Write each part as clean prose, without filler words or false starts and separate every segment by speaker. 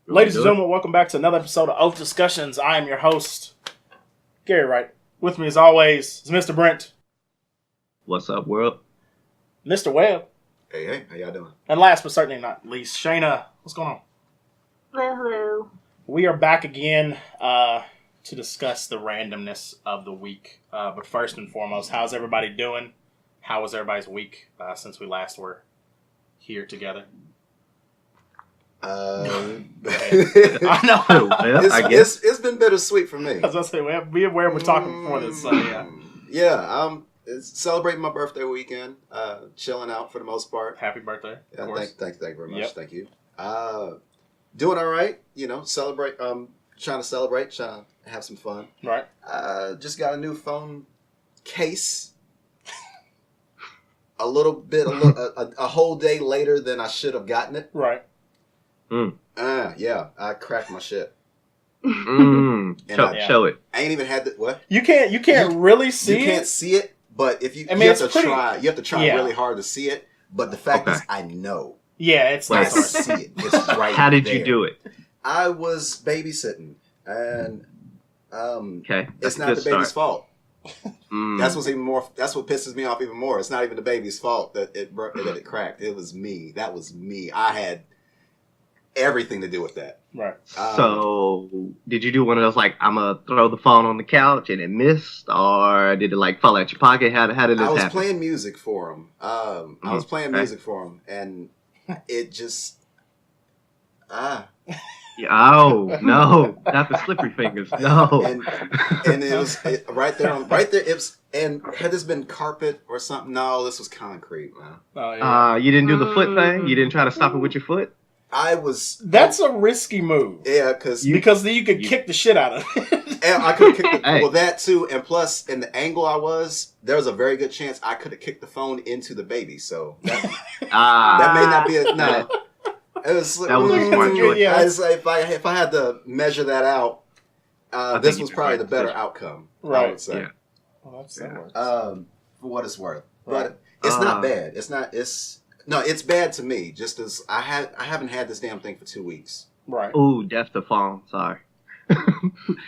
Speaker 1: Ladies and gentlemen, welcome back to another episode of Oafdiscussions. I am your host, Gary Wright. With me, as always, is Mr. Brent.
Speaker 2: What's up, world?
Speaker 1: Mr. Webb.
Speaker 3: Hey, how y'all doing?
Speaker 1: And last but certainly not least, Shayna. What's going on?
Speaker 4: Hello.
Speaker 1: We are back again to discuss the randomness of the week. But first and foremost, how's everybody doing? How was everybody's week since we last were here together?
Speaker 3: I
Speaker 1: know.
Speaker 3: It's been bittersweet for me.
Speaker 1: As I say, we aware we're talking before this, so yeah.
Speaker 3: Yeah, it's celebrating my birthday weekend, chilling out for the most part.
Speaker 1: Happy birthday. Of course.
Speaker 3: Thank you very much.
Speaker 1: Yep.
Speaker 3: Thank you. Doing all right, celebrate. Trying to have some fun.
Speaker 1: Right.
Speaker 3: Just got a new phone case. A whole day later than I should have gotten it.
Speaker 1: Right.
Speaker 3: Yeah, I cracked my shit.
Speaker 2: Show it.
Speaker 3: I ain't even had the what?
Speaker 1: You can't really see it.
Speaker 3: You can't see it, but if you,
Speaker 1: I mean,
Speaker 3: you have to try. You have to try
Speaker 1: yeah.
Speaker 3: really hard to see it. But the fact is, I know.
Speaker 1: Yeah, it's
Speaker 3: I
Speaker 1: not hard.
Speaker 3: see it. It's right.
Speaker 2: How did
Speaker 3: there.
Speaker 2: you do it?
Speaker 3: I was babysitting, and
Speaker 2: Okay,
Speaker 3: it's not the baby's fault.
Speaker 2: Mm.
Speaker 3: That's what's even more. That's what pisses me off even more. It's not even the baby's fault that it cracked. It was me. That was me. I had everything to do with that.
Speaker 1: Right.
Speaker 2: So, did you do one of those like I'm gonna throw the phone on the couch and it missed, or did it fall out your pocket? How did this happen?
Speaker 3: I was playing music for him. Music for him, and it just
Speaker 2: Oh no, not the slippery fingers. No.
Speaker 3: And it was right there. It was, and had this been carpet or something? No, this was concrete, man.
Speaker 1: Oh, yeah.
Speaker 2: You didn't do the foot thing. You didn't try to stop it with your foot.
Speaker 1: That's a risky move.
Speaker 3: Yeah, because
Speaker 1: then you could kick the shit out of it.
Speaker 3: And I could have kicked well, that too, and plus, in the angle I was, there was a very good chance I could have kicked the phone into the baby. So that may not be no. It was
Speaker 2: that was a smart choice.
Speaker 3: Yeah, if I had to measure that out, this was probably the better outcome.
Speaker 1: Right.
Speaker 3: I would say.
Speaker 2: Yeah.
Speaker 1: Well, that works.
Speaker 3: For what it's worth,
Speaker 1: Right.
Speaker 3: but it's not bad. It's bad to me. Just as I haven't had this damn thing for 2 weeks.
Speaker 1: Right.
Speaker 2: Ooh, death to phone. Sorry.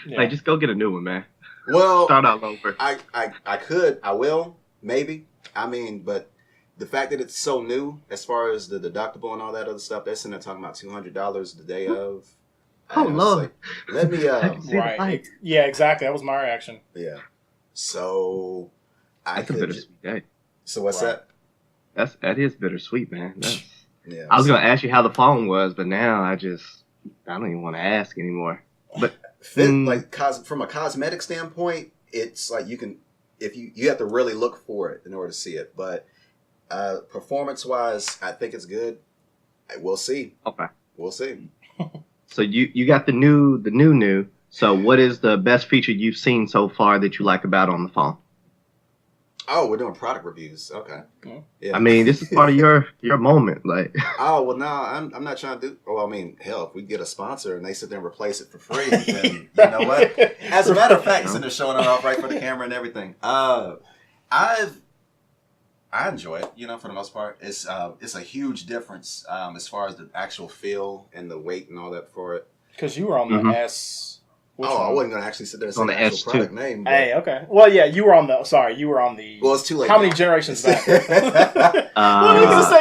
Speaker 1: Yeah.
Speaker 2: Like, just go get a new one, man.
Speaker 3: Well,
Speaker 2: Start all over.
Speaker 3: I will, maybe. I mean, but the fact that it's so new, as far as the deductible and all that other stuff, they're sitting there talking about $200 the day of.
Speaker 2: Oh, Lord.
Speaker 3: Let me.
Speaker 1: Right. Yeah, exactly. That was my reaction.
Speaker 3: Yeah. So
Speaker 2: That's a bittersweet day.
Speaker 3: So what's
Speaker 1: Right.
Speaker 3: that?
Speaker 2: That is bittersweet, man.
Speaker 3: Yeah.
Speaker 2: I was gonna ask you how the phone was, but now I don't even want to ask anymore. But
Speaker 3: from a cosmetic standpoint, it's like you have to really look for it in order to see it. But performance wise, I think it's good. We'll see.
Speaker 2: Okay.
Speaker 3: We'll see.
Speaker 2: So you got the new. So what is the best feature you've seen so far that you like about on the phone?
Speaker 3: Oh, we're doing product reviews. Okay. Yeah.
Speaker 2: I mean, this is part of your moment, like.
Speaker 3: Oh well, no, I'm not trying to do. Well, I mean, hell, if we get a sponsor and they sit there and replace it for free, then you know what? As a matter of fact, sitting there showing it off right for the camera and everything. I enjoy it. For the most part, it's a huge difference as far as the actual feel and the weight and all that for it.
Speaker 1: Because you were on the S.
Speaker 3: I wasn't going to actually sit there and say
Speaker 2: on
Speaker 3: the
Speaker 2: the
Speaker 3: actual
Speaker 2: S2.
Speaker 3: product name. But...
Speaker 1: Hey, okay. Well, yeah, you were on the.
Speaker 3: Well, it's too late.
Speaker 1: How
Speaker 3: now.
Speaker 1: many generations back?
Speaker 3: Well,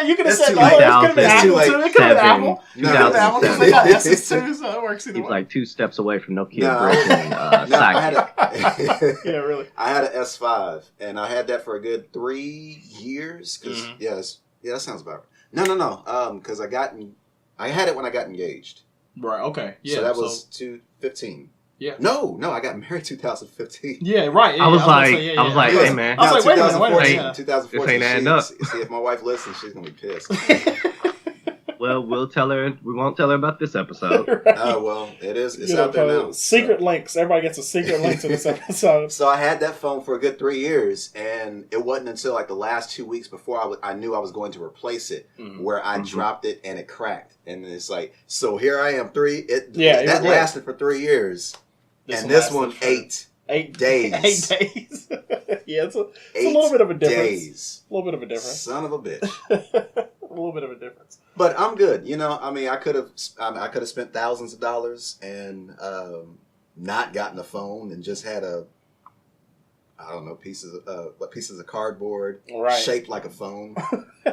Speaker 1: you could have said.
Speaker 3: too late.
Speaker 1: It could have been Apple too. It could have been Apple.
Speaker 3: No,
Speaker 1: It could have been Apple because they got S's too, so it works either
Speaker 2: He's
Speaker 1: way.
Speaker 2: like 2 steps away from Nokia
Speaker 3: No.
Speaker 2: breaking Sidekick.
Speaker 1: Yeah, really.
Speaker 3: I had an S5, and I had that for a good 3 years. Because that sounds about right. No. Because I had it when I got engaged.
Speaker 1: Right. Okay. Yeah.
Speaker 3: So that was 2015.
Speaker 1: Yeah.
Speaker 3: No, I got married 2015.
Speaker 1: Yeah. Right. Yeah,
Speaker 2: I was like,
Speaker 1: yeah.
Speaker 2: hey man,
Speaker 1: I was like, wait a minute.
Speaker 3: 2014.
Speaker 2: This ain't adding up.
Speaker 3: See, if my wife listens, she's gonna be pissed.
Speaker 2: well, we'll tell her. We won't tell her about this episode.
Speaker 3: Oh well, it is. It's out there now.
Speaker 1: Secret links. Everybody gets a secret link to this episode.
Speaker 3: So I had that phone for a good 3 years, and it wasn't until like the last 2 weeks before I knew I was going to replace it, where I dropped it and it cracked. And it's like, so here I am. That lasted for 3 years. This one 8 days.
Speaker 1: 8 days. Yeah, it's a little bit of a difference.
Speaker 3: Days.
Speaker 1: A little bit of a difference.
Speaker 3: Son of a bitch.
Speaker 1: little bit of a difference.
Speaker 3: But I'm good. You know, I mean, I could have spent thousands of dollars and not gotten a phone and just had pieces of cardboard shaped like a phone.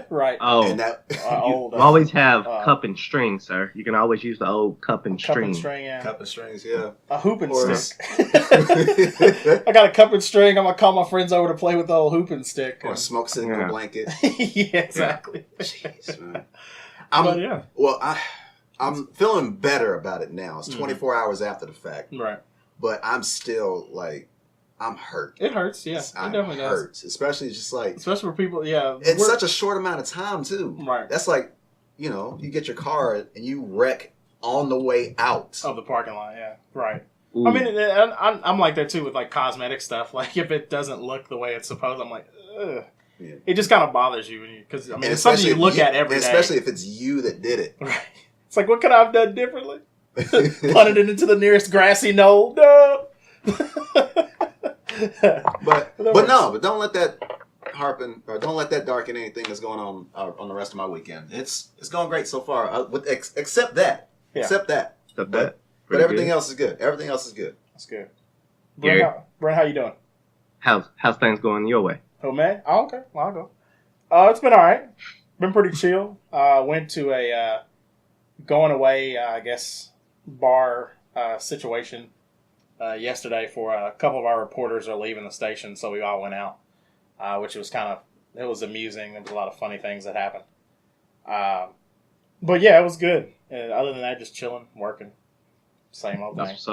Speaker 1: Right.
Speaker 2: Oh,
Speaker 3: and that
Speaker 2: you always have cup and string, sir. You can always use the old cup and string.
Speaker 1: Cup and string, yeah.
Speaker 3: Cup and strings, yeah.
Speaker 1: A hooping stick. I got a cup and string. I'm gonna call my friends over to play with the old hooping stick.
Speaker 3: Or a smoke signal blanket.
Speaker 1: Yeah, exactly.
Speaker 3: Jeez, man. I'm feeling better about it now. It's 24 hours after the fact.
Speaker 1: Right.
Speaker 3: But I'm still like, I'm hurt.
Speaker 1: It hurts, yeah. It definitely
Speaker 3: hurts. Especially just like...
Speaker 1: Especially for people, yeah.
Speaker 3: It's such a short amount of time, too.
Speaker 1: Right.
Speaker 3: That's like, you know, you get your car and you wreck on the way out.
Speaker 1: Of the parking lot, yeah. Right.
Speaker 2: Ooh.
Speaker 1: I mean, I'm like that, too, with like cosmetic stuff. Like, if it doesn't look the way it's supposed, I'm like, ugh. Yeah. It just kind of bothers you. Because, I mean, it's something you look at every day.
Speaker 3: Especially if it's you that did it.
Speaker 1: Right. It's like, what could I have done differently? Punted it into the nearest grassy knoll. No.
Speaker 3: but don't let that don't let that darken anything that's going on the rest of my weekend. It's going great so far. Except that.
Speaker 2: Yeah.
Speaker 3: Except that. But everything else is good. Everything else is good.
Speaker 1: That's good. Brent, how you doing?
Speaker 2: How's things going your way?
Speaker 1: Oh man. Oh, okay. Well, I'll go. It's been all right. Been pretty chill. Went to a going away, I guess, bar situation yesterday for a couple of our reporters are leaving the station, so we all went out, which was it was amusing. There was a lot of funny things that happened. But yeah, it was good. And other than that, just chilling, working. Same old thing.
Speaker 2: That's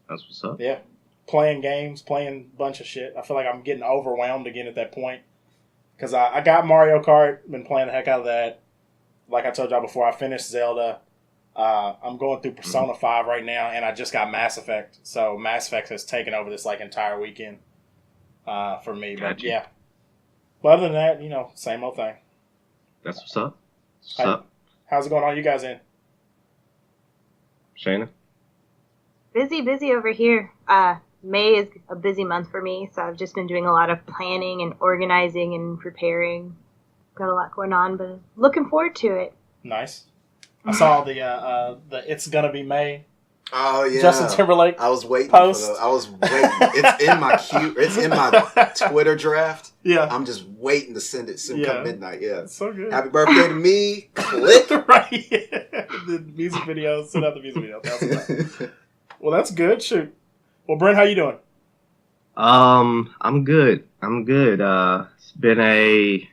Speaker 2: what's up.
Speaker 1: Yeah. Playing games, playing a bunch of shit. I feel like I'm getting overwhelmed again at that point. Because I got Mario Kart, been playing the heck out of that. Like I told y'all before, I finished Zelda. I'm going through Persona 5 right now, and I just got Mass Effect. So Mass Effect has taken over this like entire weekend for me.
Speaker 2: Gotcha.
Speaker 1: But yeah. But other than that, you know, same old thing.
Speaker 2: That's what's up. What's up?
Speaker 1: How's it going on you guys in?
Speaker 2: Shayna?
Speaker 4: Busy over here. May is a busy month for me, so I've just been doing a lot of planning and organizing and preparing. Got a lot going on, but looking forward to it.
Speaker 1: Nice. I saw the It's Gonna Be May.
Speaker 3: Oh yeah,
Speaker 1: Justin Timberlake.
Speaker 3: I was waiting
Speaker 1: post.
Speaker 3: I was waiting. It's in my queue. It's in my Twitter draft.
Speaker 1: Yeah,
Speaker 3: I'm just waiting to send it soon. Come midnight. Yeah,
Speaker 1: it's so good.
Speaker 3: Happy birthday to me. Click.
Speaker 1: Right. Yeah. The music videos. Send out the music videos. Well, that's good. Shoot. Well, Brent, how you doing?
Speaker 2: I'm good. It's been a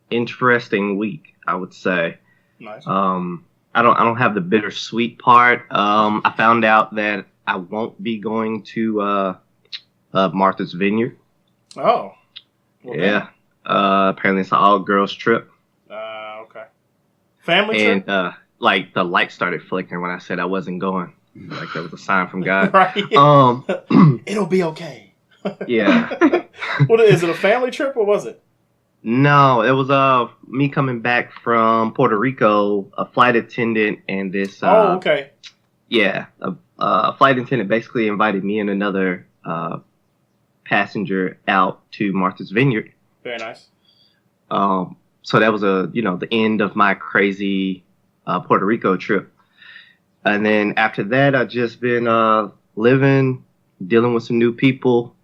Speaker 2: interesting week, I would say.
Speaker 1: Nice.
Speaker 2: I don't have the bittersweet part. I found out that I won't be going to Martha's Vineyard.
Speaker 1: Oh.
Speaker 2: Yeah. Apparently it's an all girls trip.
Speaker 1: Okay. Family trip?
Speaker 2: And like the light started flickering when I said I wasn't going. Like that was a sign from God.
Speaker 1: Right. It'll be okay.
Speaker 2: Yeah.
Speaker 1: What is it? A family trip? What was it?
Speaker 2: No, it was me coming back from Puerto Rico. A flight attendant and this.
Speaker 1: Oh, okay.
Speaker 2: Yeah, a flight attendant basically invited me and another passenger out to Martha's Vineyard.
Speaker 1: Very nice.
Speaker 2: So that was the end of my crazy Puerto Rico trip. And then after that, I've just been living, dealing with some new people,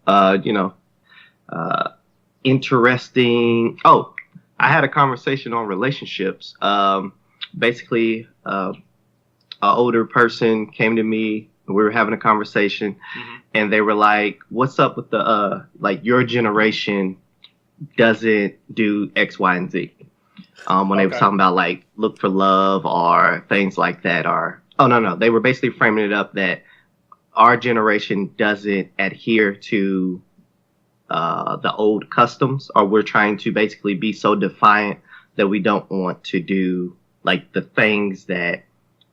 Speaker 2: interesting. Oh, I had a conversation on relationships. Basically, an older person came to me. We were having a conversation, and they were like, what's up with the, your generation doesn't do X, Y, and Z. When they were talking about, look for love or things like that, or... Oh, no. They were basically framing it up that our generation doesn't adhere to the old customs, or we're trying to basically be so defiant that we don't want to do, the things that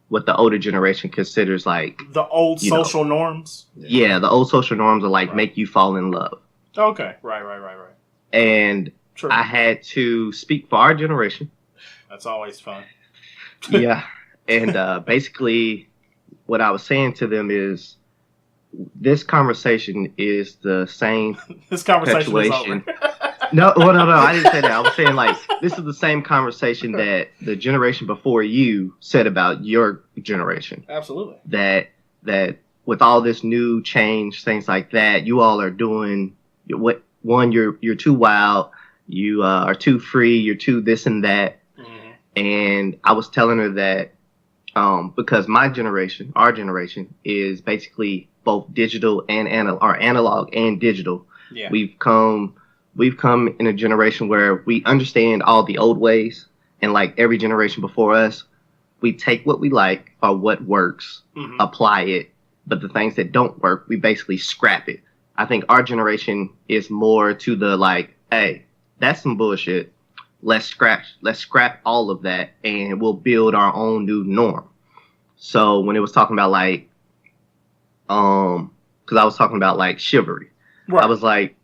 Speaker 2: what the older generation considers,
Speaker 1: the old social norms?
Speaker 2: Yeah, the old social norms are, make you fall in love.
Speaker 1: Okay, right.
Speaker 2: And
Speaker 1: True.
Speaker 2: I had to speak for our generation.
Speaker 1: That's always fun.
Speaker 2: Yeah. And basically, what I was saying to them is, this conversation is the same
Speaker 1: this conversation is over.
Speaker 2: No, well, no, I didn't say that. I was saying like this is the same conversation that the generation before you said about your generation.
Speaker 1: Absolutely.
Speaker 2: That with all this new change, things like that, you all are doing what? One, you're too wild. You are too free. You're too this and that. And I was telling her that because my generation, our generation, is basically both digital and analog and digital.
Speaker 1: Yeah.
Speaker 2: We've come in a generation where we understand all the old ways, and like every generation before us, we take what we like or what works, apply it, but the things that don't work, we basically scrap it. I think our generation is more to the like, hey, that's some bullshit. Let's scrap all of that, and we'll build our own new norm. So when it was talking about like, because I was talking about like chivalry, I was like,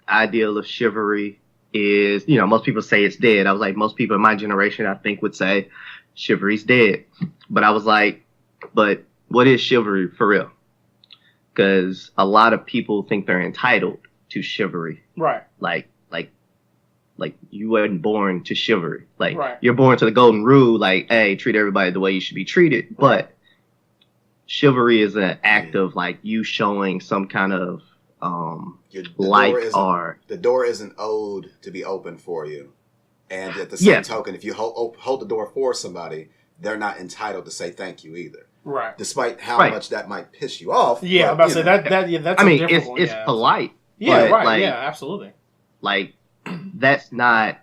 Speaker 2: ideal of chivalry is, most people say it's dead. I was like, most people in my generation, I think, would say chivalry's dead. But I was like, but what is chivalry for real? Because a lot of people think they're entitled to chivalry.
Speaker 1: Right.
Speaker 2: Like you weren't born to chivalry. Like you're born to the golden rule. Like, hey, treat everybody the way you should be treated. But chivalry is an act of like you showing some kind of
Speaker 3: the door isn't owed to be open for you, and at the same token, if you hold the door for somebody, they're not entitled to say thank you either. Right. Despite how much that might piss you off.
Speaker 1: Yeah, I'm about to say that. That's. I mean,
Speaker 2: it's polite.
Speaker 1: Yeah. Right. Like, yeah. Absolutely.
Speaker 2: Like. That's not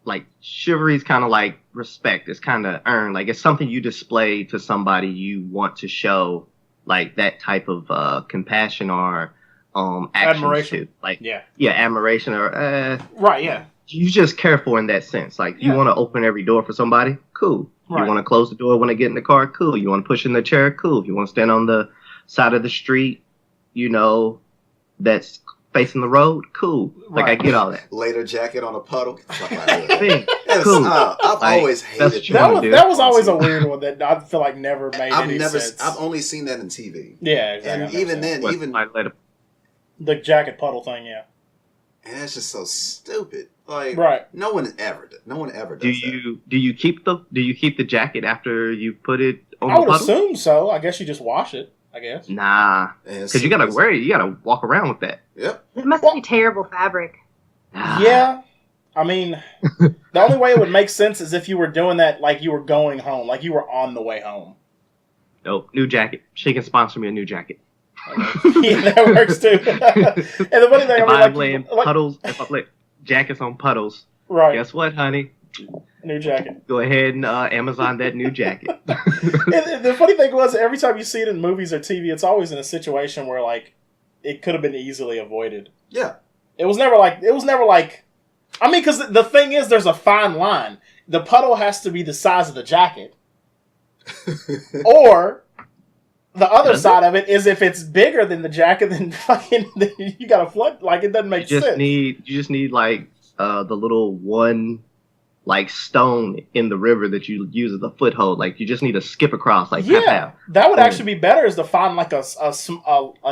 Speaker 2: like chivalry is kind of like respect. It's kind of earned. Like it's something you display to somebody you want to show like that type of compassion or
Speaker 1: admiration.
Speaker 2: To. Like admiration or
Speaker 1: right. Yeah.
Speaker 2: You just care for in that sense. Like you want to open every door for somebody, cool. Right. You want to close the door when they get in the car, cool. You want to push in the chair, cool. If you want to stand on the side of the street, that's facing the road, cool. Like I get all that.
Speaker 3: Later jacket on a puddle.
Speaker 2: Cool.
Speaker 3: I've always hated
Speaker 1: that was always a weird one that I feel like never made any sense.
Speaker 3: I've only seen that in TV.
Speaker 1: Yeah, exactly.
Speaker 3: And even then,
Speaker 1: the jacket puddle thing, yeah.
Speaker 3: And it's just so stupid. Like no one ever does that.
Speaker 2: Do you keep the jacket after you put it on
Speaker 1: the
Speaker 2: puddle?
Speaker 1: I would assume so. I guess you just wash it. I guess.
Speaker 2: Nah, because you gotta wear it. You gotta walk around with that.
Speaker 3: Yep.
Speaker 4: It must be terrible fabric.
Speaker 1: Yeah, I mean, the only way it would make sense is if you were doing that like you were going home, like you were on the way home.
Speaker 2: Nope, new jacket. She can sponsor me a new jacket.
Speaker 1: Yeah, that works too. And the funny thing,
Speaker 2: if I'm laying puddles, if I lay jackets on puddles, guess what, honey?
Speaker 1: New jacket.
Speaker 2: Go ahead and Amazon that new jacket.
Speaker 1: And the funny thing was, every time you see it in movies or TV, it's always in a situation where like it could have been easily avoided.
Speaker 3: Yeah.
Speaker 1: It was never like. I mean, because the thing is, there's a fine line. The puddle has to be the size of the jacket, or the other side of it is if it's bigger than the jacket, then you got to flood. Like it doesn't make sense.
Speaker 2: You just need like the little one. Like stone in the river that you use as a foothold. Like you just need to skip across. Like
Speaker 1: that would actually be better is to find like a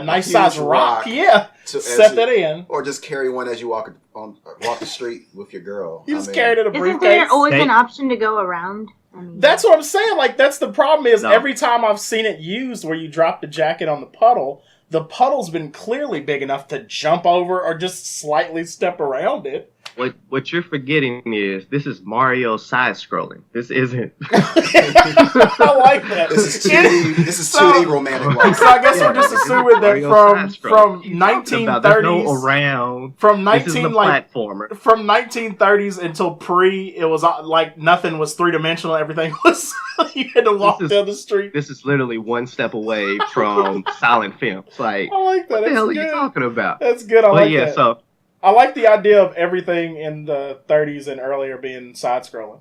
Speaker 1: nice size rock. Yeah, set that in,
Speaker 3: or just carry one as you walk the street with your girl.
Speaker 1: You just carry it in a briefcase.
Speaker 4: Isn't there always an option to go around?
Speaker 1: That's what I'm saying. Like that's the problem is every time I've seen it used where you drop the jacket on the puddle's been clearly big enough to jump over or just slightly step around it.
Speaker 2: What you're forgetting is this is Mario side scrolling. This isn't.
Speaker 1: I like that.
Speaker 3: This is 2D romantic life.
Speaker 1: So I guess we're just assuming that from 1930s
Speaker 2: no around
Speaker 1: from
Speaker 2: platformer
Speaker 1: from 1930s until it was like nothing was 3-dimensional. Everything was you had to walk down the street.
Speaker 2: This is literally one step away from silent film. It's like I like that. What the hell are you talking about?
Speaker 1: That's good. So. I like the idea of everything in the 30s and earlier being side-scrolling.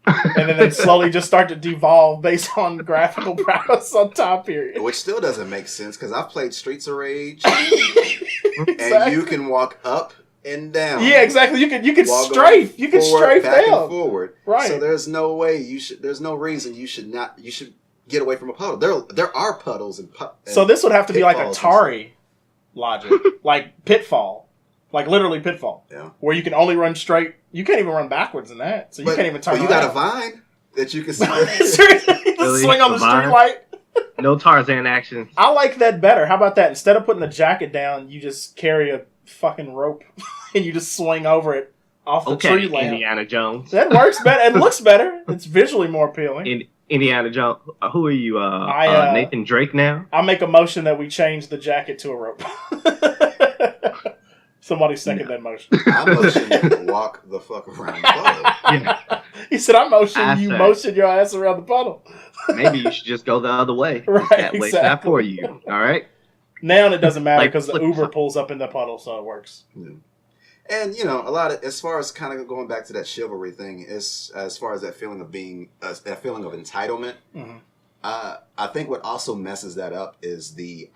Speaker 1: And then they slowly just start to devolve based on graphical prowess on time period.
Speaker 3: Which still doesn't make sense, because I've played Streets of Rage, and you can walk up and down.
Speaker 1: Yeah, exactly. You can strafe. You can strafe
Speaker 3: back
Speaker 1: down.
Speaker 3: And forward.
Speaker 1: Right.
Speaker 3: So there's no way there's no reason you should get away from a puddle. There are puddles and
Speaker 1: so this would have to be like Atari logic. Like Pitfall. Like literally pitfall.
Speaker 3: Yeah.
Speaker 1: Where you can only run straight. You can't even run backwards in that. So you can't even turn around.
Speaker 3: You got a vine that you can
Speaker 2: Really?
Speaker 1: swing on the street light.
Speaker 2: No Tarzan action.
Speaker 1: I like that better. How about that? Instead of putting the jacket down, you just carry a fucking rope and you just swing over it off the tree lamp.
Speaker 2: Indiana Jones.
Speaker 1: That works better. It looks better. It's visually more appealing.
Speaker 2: Indiana Jones. Who are you? Nathan Drake now?
Speaker 1: I make a motion that we change the jacket to a rope. Somebody second that motion.
Speaker 3: I motion walk the fuck around the puddle.
Speaker 2: Yeah.
Speaker 1: He said, I motion your ass around the puddle.
Speaker 2: Maybe you should just go the other way.
Speaker 1: Right,
Speaker 2: That way,
Speaker 1: exactly.
Speaker 2: not for you. All right?
Speaker 1: Now it doesn't matter
Speaker 2: Like,
Speaker 1: because the Uber pulls up in the puddle, so it works.
Speaker 3: Yeah. And a lot of, as far as kind of going back to that chivalry thing, is as far as that feeling of being that feeling of entitlement.
Speaker 1: Mm-hmm.
Speaker 3: I think what also messes that up is the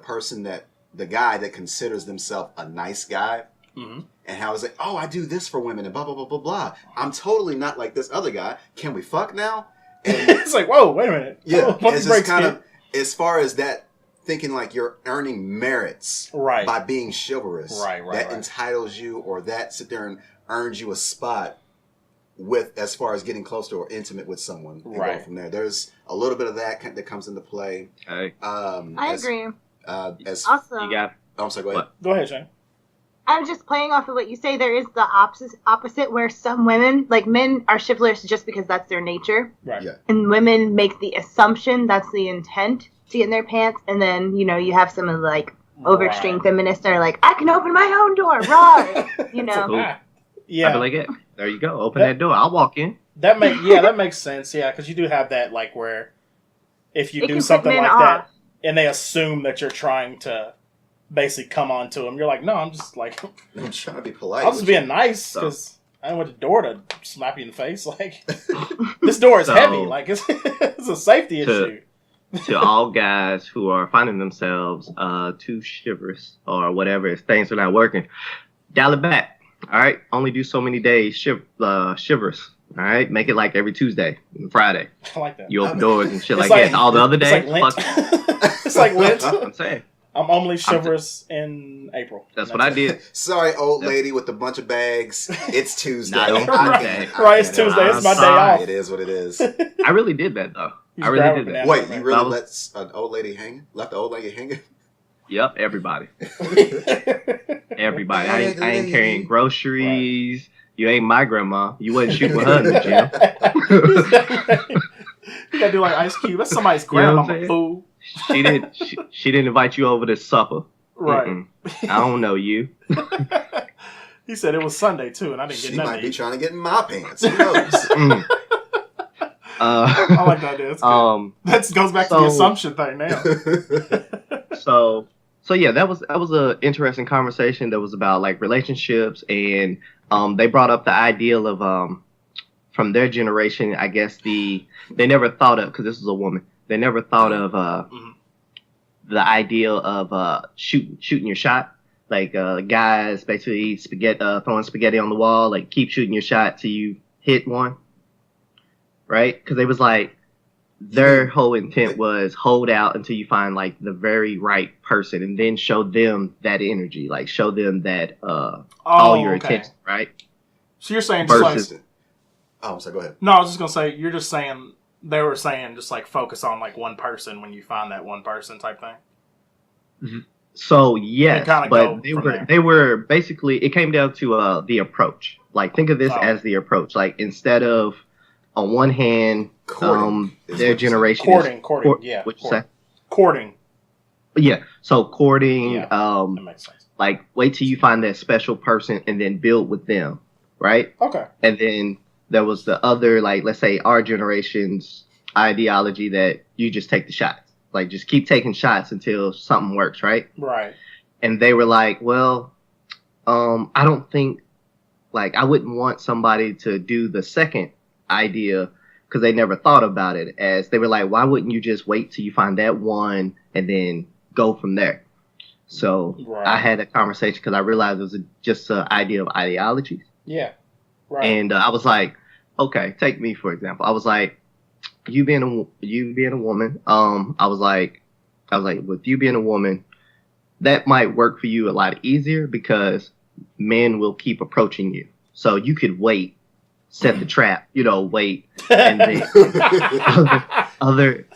Speaker 3: person the guy that considers themselves a nice guy,
Speaker 1: Mm-hmm.
Speaker 3: and how it's like, oh, I do this for women and blah blah blah blah blah. I'm totally not like this other guy. Can we fuck now? And
Speaker 1: It's like, whoa, wait a minute.
Speaker 3: yeah,
Speaker 1: Pump
Speaker 3: it's
Speaker 1: the
Speaker 3: just
Speaker 1: brakes,
Speaker 3: kind
Speaker 1: kid.
Speaker 3: of as far as that thinking like you're earning merits
Speaker 1: Right.
Speaker 3: by being chivalrous.
Speaker 1: Right,
Speaker 3: That
Speaker 1: right.
Speaker 3: entitles you, or that sit there and earns you a spot with as far as getting close to or intimate with someone. And
Speaker 1: Right.
Speaker 3: go from there. There's a little bit of that comes into play.
Speaker 2: Okay.
Speaker 4: I agree.
Speaker 3: As
Speaker 4: Also,
Speaker 2: You got
Speaker 3: oh, I'm sorry. Go ahead.
Speaker 2: What?
Speaker 1: Go ahead, Shane.
Speaker 4: I'm just playing off of what you say. There is the opposite where some women, like men, are chivalrous just because that's their nature.
Speaker 1: Right.
Speaker 3: Yeah.
Speaker 4: And women make the assumption that's the intent to get in their pants. And then, you have some of the, like, over extreme feminists that are like, I can open my own door, raw.
Speaker 2: Cool.
Speaker 1: Yeah.
Speaker 2: I'd be like, yeah, there you go. Open that door. I'll walk in.
Speaker 1: That makes sense. Yeah, because you do have that, like, where if you
Speaker 4: It
Speaker 1: do
Speaker 4: can put
Speaker 1: something
Speaker 4: men
Speaker 1: like
Speaker 4: off.
Speaker 1: that and they assume that you're trying to basically come on to them, you're like, no, I'm just like,
Speaker 3: I'm trying to be polite.
Speaker 1: I was just being nice
Speaker 2: So-
Speaker 1: because I didn't want the door to slap you in the face. Like, this door is
Speaker 2: So-
Speaker 1: heavy. Like, it's a safety issue.
Speaker 2: To all guys who are finding themselves too chivalrous or whatever, if things are not working, dial it back. All right, only do so many days chivalrous. All right, make it like every Tuesday and Friday.
Speaker 1: I like that.
Speaker 2: You open doors and shit
Speaker 1: It's
Speaker 2: like that. All the other
Speaker 1: it's
Speaker 2: days,
Speaker 1: like Lent.
Speaker 2: fuck.
Speaker 1: It's like Lent.
Speaker 2: I'm saying
Speaker 1: I'm only chivalrous in April.
Speaker 2: that's what I did.
Speaker 3: Sorry, old lady with a bunch of bags. It's Tuesday.
Speaker 2: Not on
Speaker 3: I
Speaker 2: Tuesday.
Speaker 3: can't-
Speaker 1: Right, it's
Speaker 3: I can't
Speaker 1: Tuesday.
Speaker 3: help
Speaker 1: It's my
Speaker 3: it.
Speaker 1: day off.
Speaker 3: It is what it is.
Speaker 2: I really did that though.
Speaker 1: You
Speaker 2: I
Speaker 1: just
Speaker 2: really
Speaker 1: grab
Speaker 2: did
Speaker 1: a
Speaker 2: that.
Speaker 1: banana.
Speaker 3: Wait, you really
Speaker 2: I was-
Speaker 3: let an old lady hanging? Left the old lady hanging?
Speaker 2: Yep, everybody. Everybody. I ain't carrying groceries. You ain't my grandma. You wasn't shooting with her in the gym.
Speaker 1: You gotta do like Ice Cube. That's somebody's
Speaker 2: You know what I'm
Speaker 1: grandma,
Speaker 2: saying?
Speaker 1: fool.
Speaker 2: She didn't invite you over to supper.
Speaker 1: Right.
Speaker 2: Mm-mm. I don't know you.
Speaker 1: He said it was Sunday too, and I didn't
Speaker 3: She
Speaker 1: get nothing.
Speaker 3: might
Speaker 1: to
Speaker 3: be
Speaker 1: eat.
Speaker 3: trying to get in my pants. Who knows?
Speaker 2: Mm.
Speaker 1: I like that idea. That's good. That goes back to the
Speaker 2: so-
Speaker 1: assumption thing now.
Speaker 2: So yeah, that was a interesting conversation that was about like relationships, and they brought up the ideal of from their generation, I guess they never thought of, because this was a woman, they never thought of the ideal of shooting your shot. Like guys basically throwing spaghetti on the wall, like keep shooting your shot till you hit one, right? Because they was like, their whole intent was hold out until you find like the very right person, and then show them that energy, like show them that all your attention, right?
Speaker 1: So you're saying just
Speaker 2: Versus-
Speaker 1: like,
Speaker 3: Oh, so go ahead.
Speaker 1: no, I was just gonna say you're just saying they were saying just like focus on like one person when you find that one person type thing.
Speaker 2: So yes,
Speaker 1: kinda
Speaker 2: but
Speaker 1: go from there.
Speaker 2: they were basically, it came down to the approach. Like think of this
Speaker 1: Oh.
Speaker 2: as the approach. Like instead of on one hand,
Speaker 3: Courting is
Speaker 2: their
Speaker 3: what you
Speaker 2: generation
Speaker 1: Courting,
Speaker 2: is
Speaker 1: yeah.
Speaker 2: What you say?
Speaker 1: Courting.
Speaker 2: Yeah. So courting,
Speaker 1: Yeah. That makes sense.
Speaker 2: like wait till you find that special person and then build with them, right?
Speaker 1: Okay.
Speaker 2: And then there was the other, like let's say our generation's ideology that you just take the shots. Like just keep taking shots until something works, right?
Speaker 1: Right.
Speaker 2: And they were like, well, I don't think, like, I wouldn't want somebody to do the second idea because they never thought about it. As they were like, why wouldn't you just wait till you find that one and then go from there? So
Speaker 1: Right.
Speaker 2: I had a conversation because I realized it was just an idea of ideology.
Speaker 1: Yeah. Right.
Speaker 2: And I was like, okay, take me for example. I was like, you being a woman, I was like, with you being a woman, that might work for you a lot easier because men will keep approaching you. So you could wait, set the trap, wait, and then other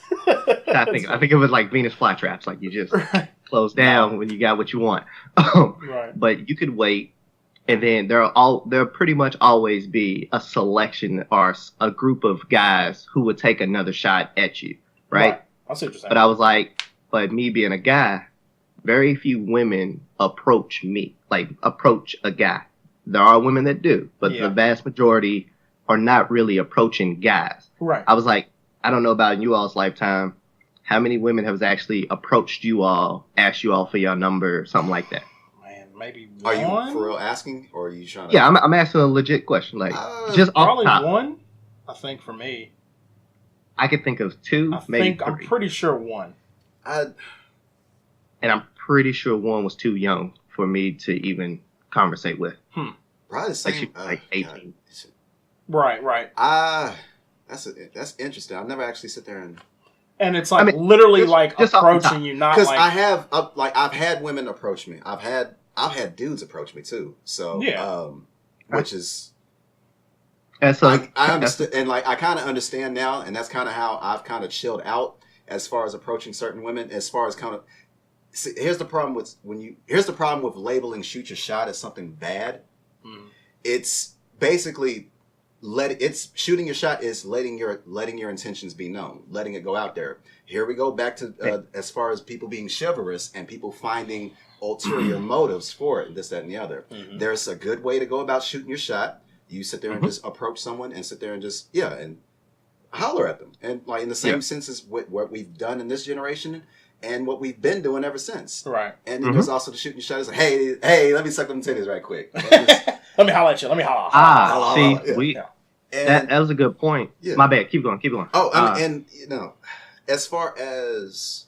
Speaker 2: I think it was like Venus flytraps, like you just close down when you got what you want.
Speaker 1: Right.
Speaker 2: But you could wait, and then there'll pretty much always be a selection or a group of guys who would take another shot at you, right?
Speaker 1: I see what you're saying.
Speaker 2: But I was like, but me being a guy, very few women approach me, like approach a guy. There are women that do, but the vast majority are not really approaching guys.
Speaker 1: Right.
Speaker 2: I was like, I don't know about in you all's lifetime, how many women have actually approached you all, asked you all for your number, something like that?
Speaker 1: Man, maybe one.
Speaker 3: Are you for real asking, or are you trying to?
Speaker 2: Yeah, I'm asking a legit question. Like, just
Speaker 1: probably
Speaker 2: off top.
Speaker 1: one. I think for me,
Speaker 2: I could think of two, maybe three.
Speaker 1: I'm pretty sure one.
Speaker 2: And I'm pretty sure one was too young for me to even conversate with.
Speaker 3: Probably the same.
Speaker 2: Like 18.
Speaker 1: Right.
Speaker 3: That's interesting. I've never actually sit there
Speaker 1: and it's like literally
Speaker 3: just
Speaker 1: approaching you, not
Speaker 3: because
Speaker 1: like
Speaker 3: I've had women approach me. I've had dudes approach me too. So which is.
Speaker 2: And so
Speaker 3: I understand, and like I kind of understand now, and that's kind of how I've kind of chilled out as far as approaching certain women. As far as kind of, see, here's the problem with labeling "shoot your shot" as something bad. It's basically shooting your shot is letting your intentions be known, letting it go out there. Here we go back to as far as people being chivalrous and people finding ulterior motives for it, this, that, and the other. There's a good way to go about shooting your shot. You sit there and just approach someone and sit there and just and holler at them, and like in the same sense as what we've done in this generation and what we've been doing ever since.
Speaker 1: Right.
Speaker 3: And then there's also the shooting your shot. It's like, hey, let me suck them titties right quick.
Speaker 1: Let me holler at you. Let me holler.
Speaker 2: That was a good point. Yeah. My bad. Keep going.
Speaker 3: Oh, and as far as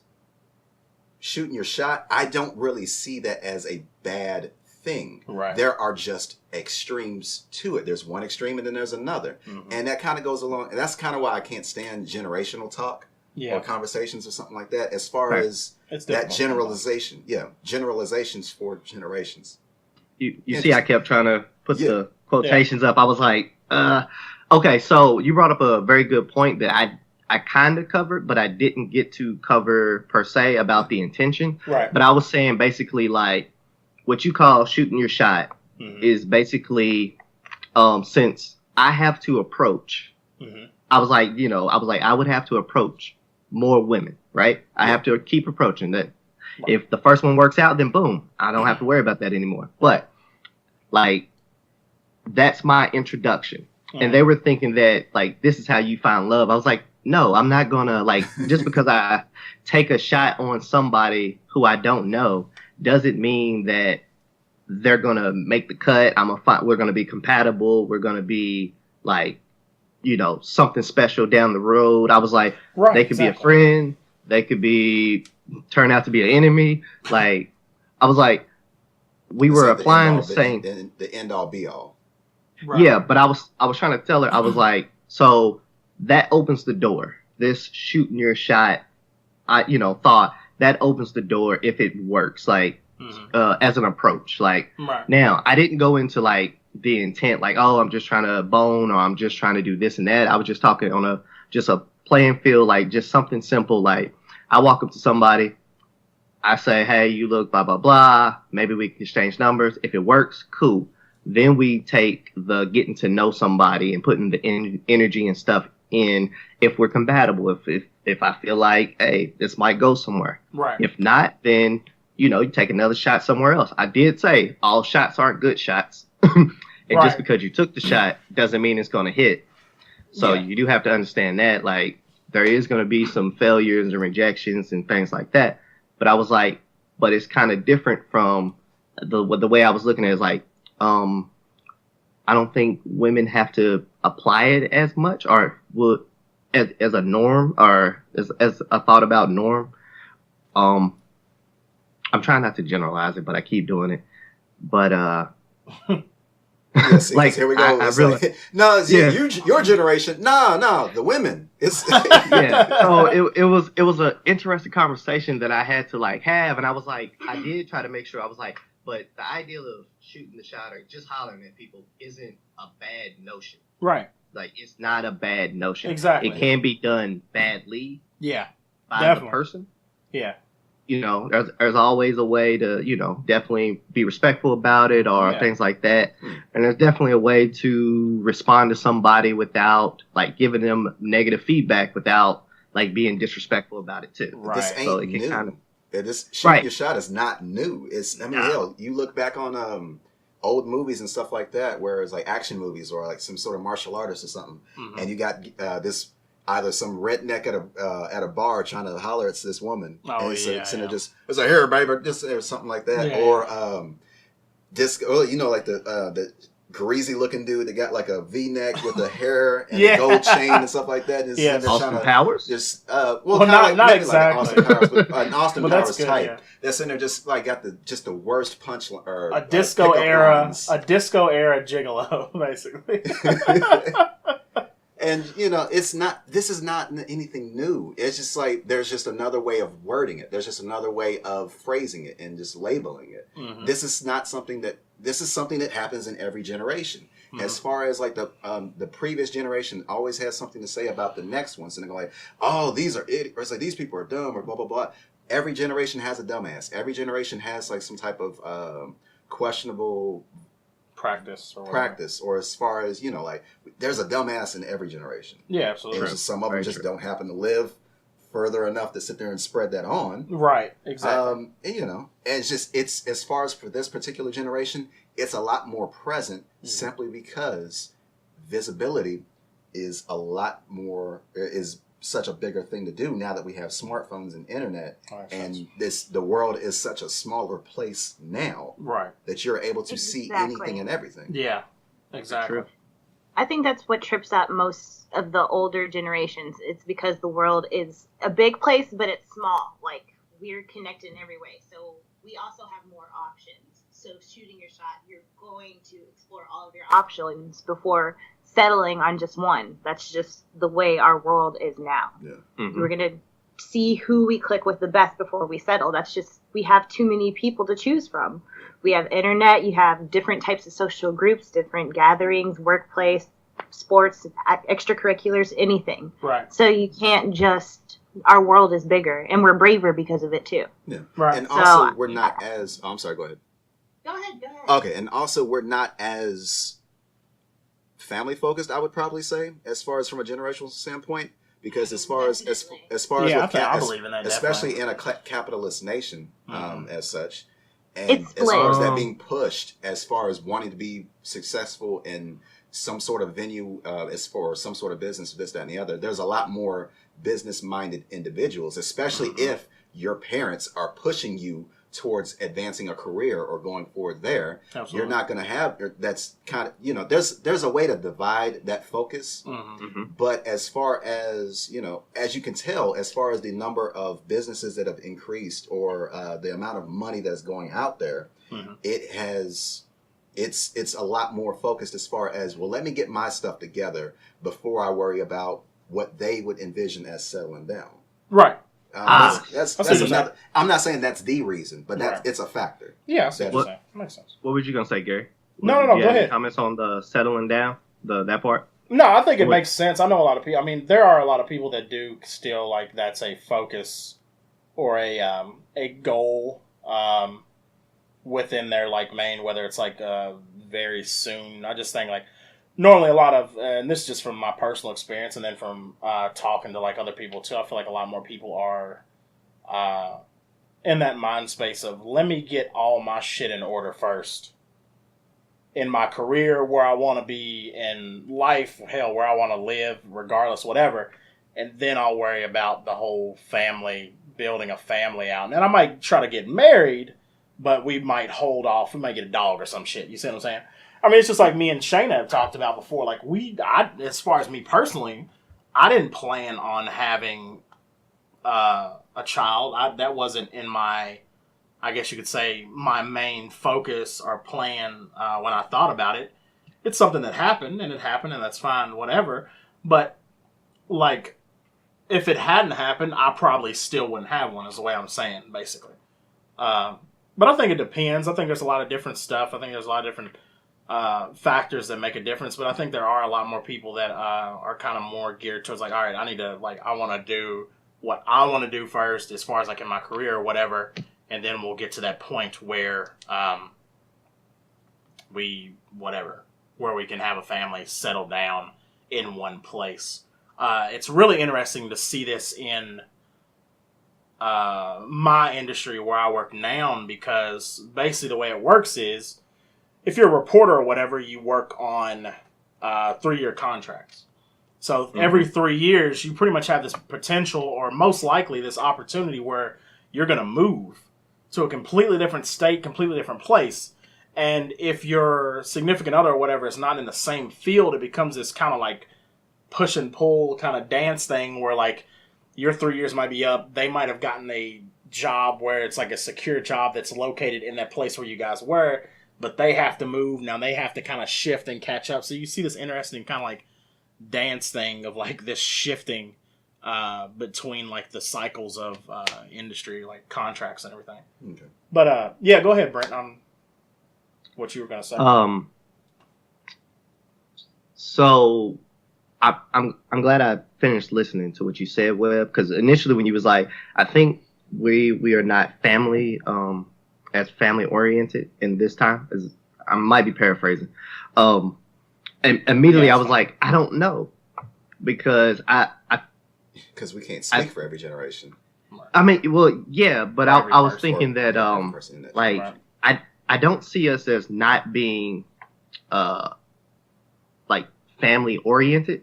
Speaker 3: shooting your shot, I don't really see that as a bad thing.
Speaker 1: Right.
Speaker 3: There are just extremes to it. There's one extreme and then there's another. And that kind of goes along, and that's kind of why I can't stand generational talk or conversations or something like that, as far as that generalization. Generalizations for generations.
Speaker 2: You see, I kept trying to put the quotations up. I was like, okay, so you brought up a very good point that I kind of covered, but I didn't get to cover per se about the intention.
Speaker 1: Right.
Speaker 2: But I was saying basically like what you call shooting your shot is basically since I have to approach, I was like, I would have to approach more women, right? I have to keep approaching that. If the first one works out, then boom, I don't have to worry about that anymore. But like, that's my introduction. And they were thinking that like, this is how you find love. I was like, no, I'm not gonna like, just because I take a shot on somebody who I don't know, doesn't mean that they're gonna make the cut. We're gonna be compatible. We're gonna be like, something special down the road. I was like, they could be a friend. They could turn out to be an enemy. Like, I was like, we were applying the same.
Speaker 3: The end all be all.
Speaker 2: Right. Yeah, but I was trying to tell her, I was like, so that opens the door. This shooting your shot, thought that opens the door if it works, like as an approach. Like now, I didn't go into like the intent, like, oh, I'm just trying to bone or I'm just trying to do this and that. I was just talking on a playing field, like just something simple. Like I walk up to somebody, I say, hey, you look blah blah blah. Maybe we can exchange numbers. If it works, cool. Then we take the getting to know somebody and putting the energy and stuff in if we're compatible. If I feel like, hey, this might go somewhere.
Speaker 1: Right.
Speaker 2: If not, then, you take another shot somewhere else. I did say all shots aren't good shots. And just because you took the shot doesn't mean it's going to hit. So you do have to understand that, like, there is going to be some failures and rejections and things like that. But I was like, but it's kind of different from the way I was looking at it is like, I don't think women have to apply it as much or as a norm or as a thought about norm. I'm trying not to generalize it, but I keep doing it. But
Speaker 3: Yeah, see,
Speaker 2: Like,
Speaker 3: here we go.
Speaker 2: I
Speaker 3: It's
Speaker 2: really,
Speaker 3: like, no, it's
Speaker 2: yeah.
Speaker 3: your generation. No, the women. It's
Speaker 2: Yeah. So it was an interesting conversation that I had to like have, and I was like, I did try to make sure I was like, but the idea of shooting the shot or just hollering at people isn't a bad notion.
Speaker 1: Right.
Speaker 2: Like, it's not a bad notion.
Speaker 1: Exactly.
Speaker 2: It can be done badly
Speaker 1: Yeah.
Speaker 2: by
Speaker 1: Definitely.
Speaker 2: the person.
Speaker 1: Yeah.
Speaker 2: You know, there's always a way to, you know, definitely be respectful about it or things like that. And there's definitely a way to respond to somebody without like giving them negative feedback without like being disrespectful about it too.
Speaker 1: Right.
Speaker 3: This ain't
Speaker 2: So it can
Speaker 3: new.
Speaker 2: kind of
Speaker 3: This shooting
Speaker 2: Right.
Speaker 3: your shot is not new. Hell, you look back on old movies and stuff like that, where it's like action movies or like some sort of martial artist or something, and you got this either some redneck at a bar trying to holler at this woman, and it's like, here, baby, just or something like that, or disco, you know, like the greasy looking dude that got like a V-neck with the hair and a gold chain and stuff like that. And
Speaker 2: Austin Powers.
Speaker 3: Just
Speaker 1: not
Speaker 3: maybe
Speaker 1: exactly.
Speaker 3: like Austin Powers, but an Austin
Speaker 1: Well,
Speaker 3: Powers
Speaker 1: that's good,
Speaker 3: type.
Speaker 1: yeah.
Speaker 3: That's in there, just like got the worst punch or
Speaker 1: A disco era gigolo, basically.
Speaker 3: And you know, this is not anything new. It's just like there's just another way of wording it. There's just another way of phrasing it and just labeling it. This is something that happens in every generation. As far as like the previous generation always has something to say about the next ones, and they're like, oh, these are idiots, or it's like these people are dumb, or blah blah blah. Every generation has a dumbass. Every generation has like some type of questionable
Speaker 1: practice,
Speaker 3: or as far as, you know, like there's a dumbass in every generation.
Speaker 1: Yeah, absolutely.
Speaker 3: And some of them just don't happen to live further enough to sit there and spread that on.
Speaker 1: Right, exactly.
Speaker 3: And you know, and it's as far as for this particular generation, it's a lot more present simply because visibility is a lot more, is such a bigger thing to do now that we have smartphones and internet, and the world is such a smaller place now,
Speaker 1: right,
Speaker 3: that you're able to see anything and everything.
Speaker 1: Yeah, exactly.
Speaker 2: True.
Speaker 4: I think that's what trips out most of the older generations. It's because the world is a big place, but it's small. Like, we're connected in every way, so we also have more options. So shooting your shot, you're going to explore all of your options before settling on just one. That's just the way our world is now.
Speaker 3: Yeah.
Speaker 4: We're going to see who we click with the best before we settle. That's just, we have too many people to choose from. We have internet, you have different types of social groups, different gatherings, workplace, sports, extracurriculars, anything.
Speaker 1: Right.
Speaker 4: So you can't just, our world is bigger, and we're braver because of it too.
Speaker 3: Yeah.
Speaker 1: Right.
Speaker 3: And also, we're not as, I'm sorry, go ahead.
Speaker 4: Go ahead.
Speaker 3: Okay, and also we're not as family focused, I would probably say, as far as from a generational standpoint, because as far as
Speaker 1: I believe in that,
Speaker 3: especially in a capitalist nation, as such, and
Speaker 4: it's
Speaker 3: as far as that being pushed, as far as wanting to be successful in some sort of venue, as for some sort of business, this, that, and the other, there's a lot more business-minded individuals, especially if your parents are pushing you towards advancing a career or going forward there.
Speaker 1: Absolutely.
Speaker 3: You're not going to have, that's kind of, you know, there's a way to divide that focus. But as far as, you know, as you can tell, as far as the number of businesses that have increased or the amount of money that's going out there, it's a lot more focused as far as, well, let me get my stuff together before I worry about what they would envision as settling down.
Speaker 1: Right.
Speaker 3: That's another. I'm not saying that's the reason, but it's a factor.
Speaker 1: Yeah, I see what you're saying. Makes sense.
Speaker 2: What was you gonna say, Gary?
Speaker 1: No, go ahead.
Speaker 2: Comments on the settling down, that part?
Speaker 1: No, I think it makes sense. I know a lot of people. I mean, there are a lot of people that do still like that's a focus or a goal within their like main, whether it's like very soon. I just think like normally a lot of, and this is just from my personal experience and then from talking to like other people too, I feel like a lot more people are in that mind space of let me get all my shit in order first in my career, where I want to be in life, hell, where I want to live, regardless, whatever, and then I'll worry about the whole family, building a family out. And then I might try to get married, but we might hold off. We might get a dog or some shit. You see what I'm saying? I mean, it's just like me and Shayna have talked about before. Like, as far as me personally, I didn't plan on having a child. That wasn't in my, I guess you could say, my main focus or plan when I thought about it. it's something that happened, and that's fine, whatever. But, like, if it hadn't happened, I probably still wouldn't have one, is the way I'm saying, basically. But I think it depends. I think there's a lot of different stuff. I think there's a lot of different factors that make a difference. But I think there are a lot more people that are kind of more geared towards, like, all right, I want to do what I want to do first as far as, like, in my career or whatever. And then we'll get to that point where where we can have a family settle down in one place. It's really interesting to see this in my industry where I work now, because basically the way it works is if you're a reporter or whatever, you work on 3-year contracts. So every 3 years, you pretty much have this potential, or most likely this opportunity, where you're going to move to a completely different state, completely different place. And if your significant other or whatever is not in the same field, it becomes this kind of like push and pull kind of dance thing where, like, your 3 years might be up. They might have gotten a job where it's like a secure job that's located in that place where you guys were, but they have to move. Now they have to kind of shift and catch up. So you see this interesting kind of like dance thing of like this shifting between like the cycles of industry, like contracts and everything. Okay. But yeah, go ahead, Brent, on what you were going to say.
Speaker 2: So I'm glad I finished listening to what you said, Webb, because initially when you was like, I think we are not family as family oriented in this time. I might be paraphrasing. And immediately I was like, I don't know, because
Speaker 3: because we can't speak for every generation.
Speaker 2: I mean, well, yeah, but I was thinking that like I don't see us as not being like family oriented,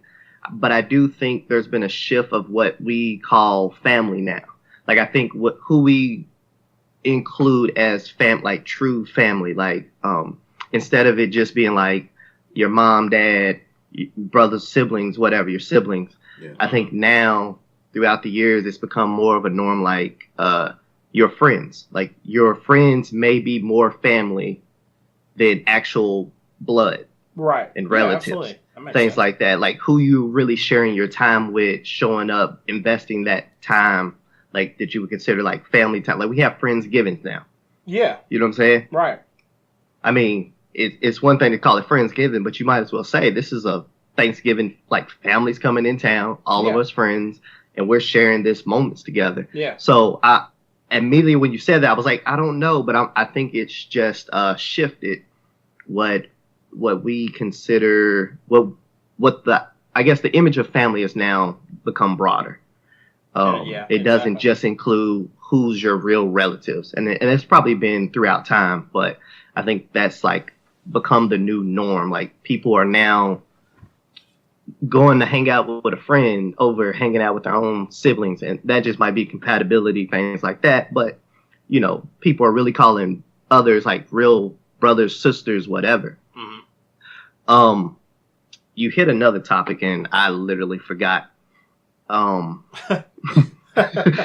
Speaker 2: but I do think there's been a shift of what we call family now. Like, I think who we include as like true family, like instead of it just being like your mom, dad, brothers, siblings, whatever, your siblings. Yeah. I think now throughout the years it's become more of a norm, like your friends. Like, your friends may be more family than actual blood.
Speaker 1: Right.
Speaker 2: And relatives. Yeah, things like that. Like, who you really sharing your time with, showing up, investing that time, like, that you would consider like family time. Like, we have Friendsgivings now.
Speaker 1: Yeah.
Speaker 2: You know what I'm saying?
Speaker 1: Right.
Speaker 2: I mean, it's one thing to call it Friendsgiving, but you might as well say this is a Thanksgiving, like, families coming in town, all of us friends, and we're sharing this moments together.
Speaker 1: Yeah.
Speaker 2: So I immediately when you said that, I was like, I don't know, but I think it's just shifted what we consider, what I guess the image of family has now become broader. It doesn't just include who's your real relatives, and it's probably been throughout time, but I think that's like become the new norm. Like, people are now going to hang out with a friend over hanging out with their own siblings, and that just might be compatibility, things like that. But, you know, people are really calling others like real brothers, sisters, whatever. Mm-hmm. You hit another topic and I literally forgot.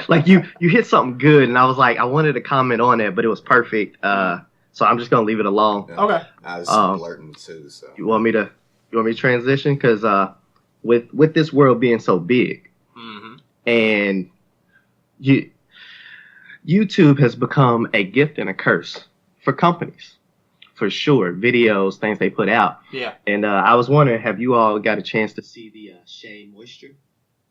Speaker 2: Like, you hit something good and I was like, I wanted to comment on it, but it was perfect. So I'm just gonna leave it alone.
Speaker 3: Yeah, okay. I was blurting too. So
Speaker 2: you want me to transition? Because with this world being so big, mm-hmm. and YouTube has become a gift and a curse for companies, for sure. Videos, things they put out.
Speaker 1: Yeah.
Speaker 2: And I was wondering, have you all got a chance to see the Shea Moisture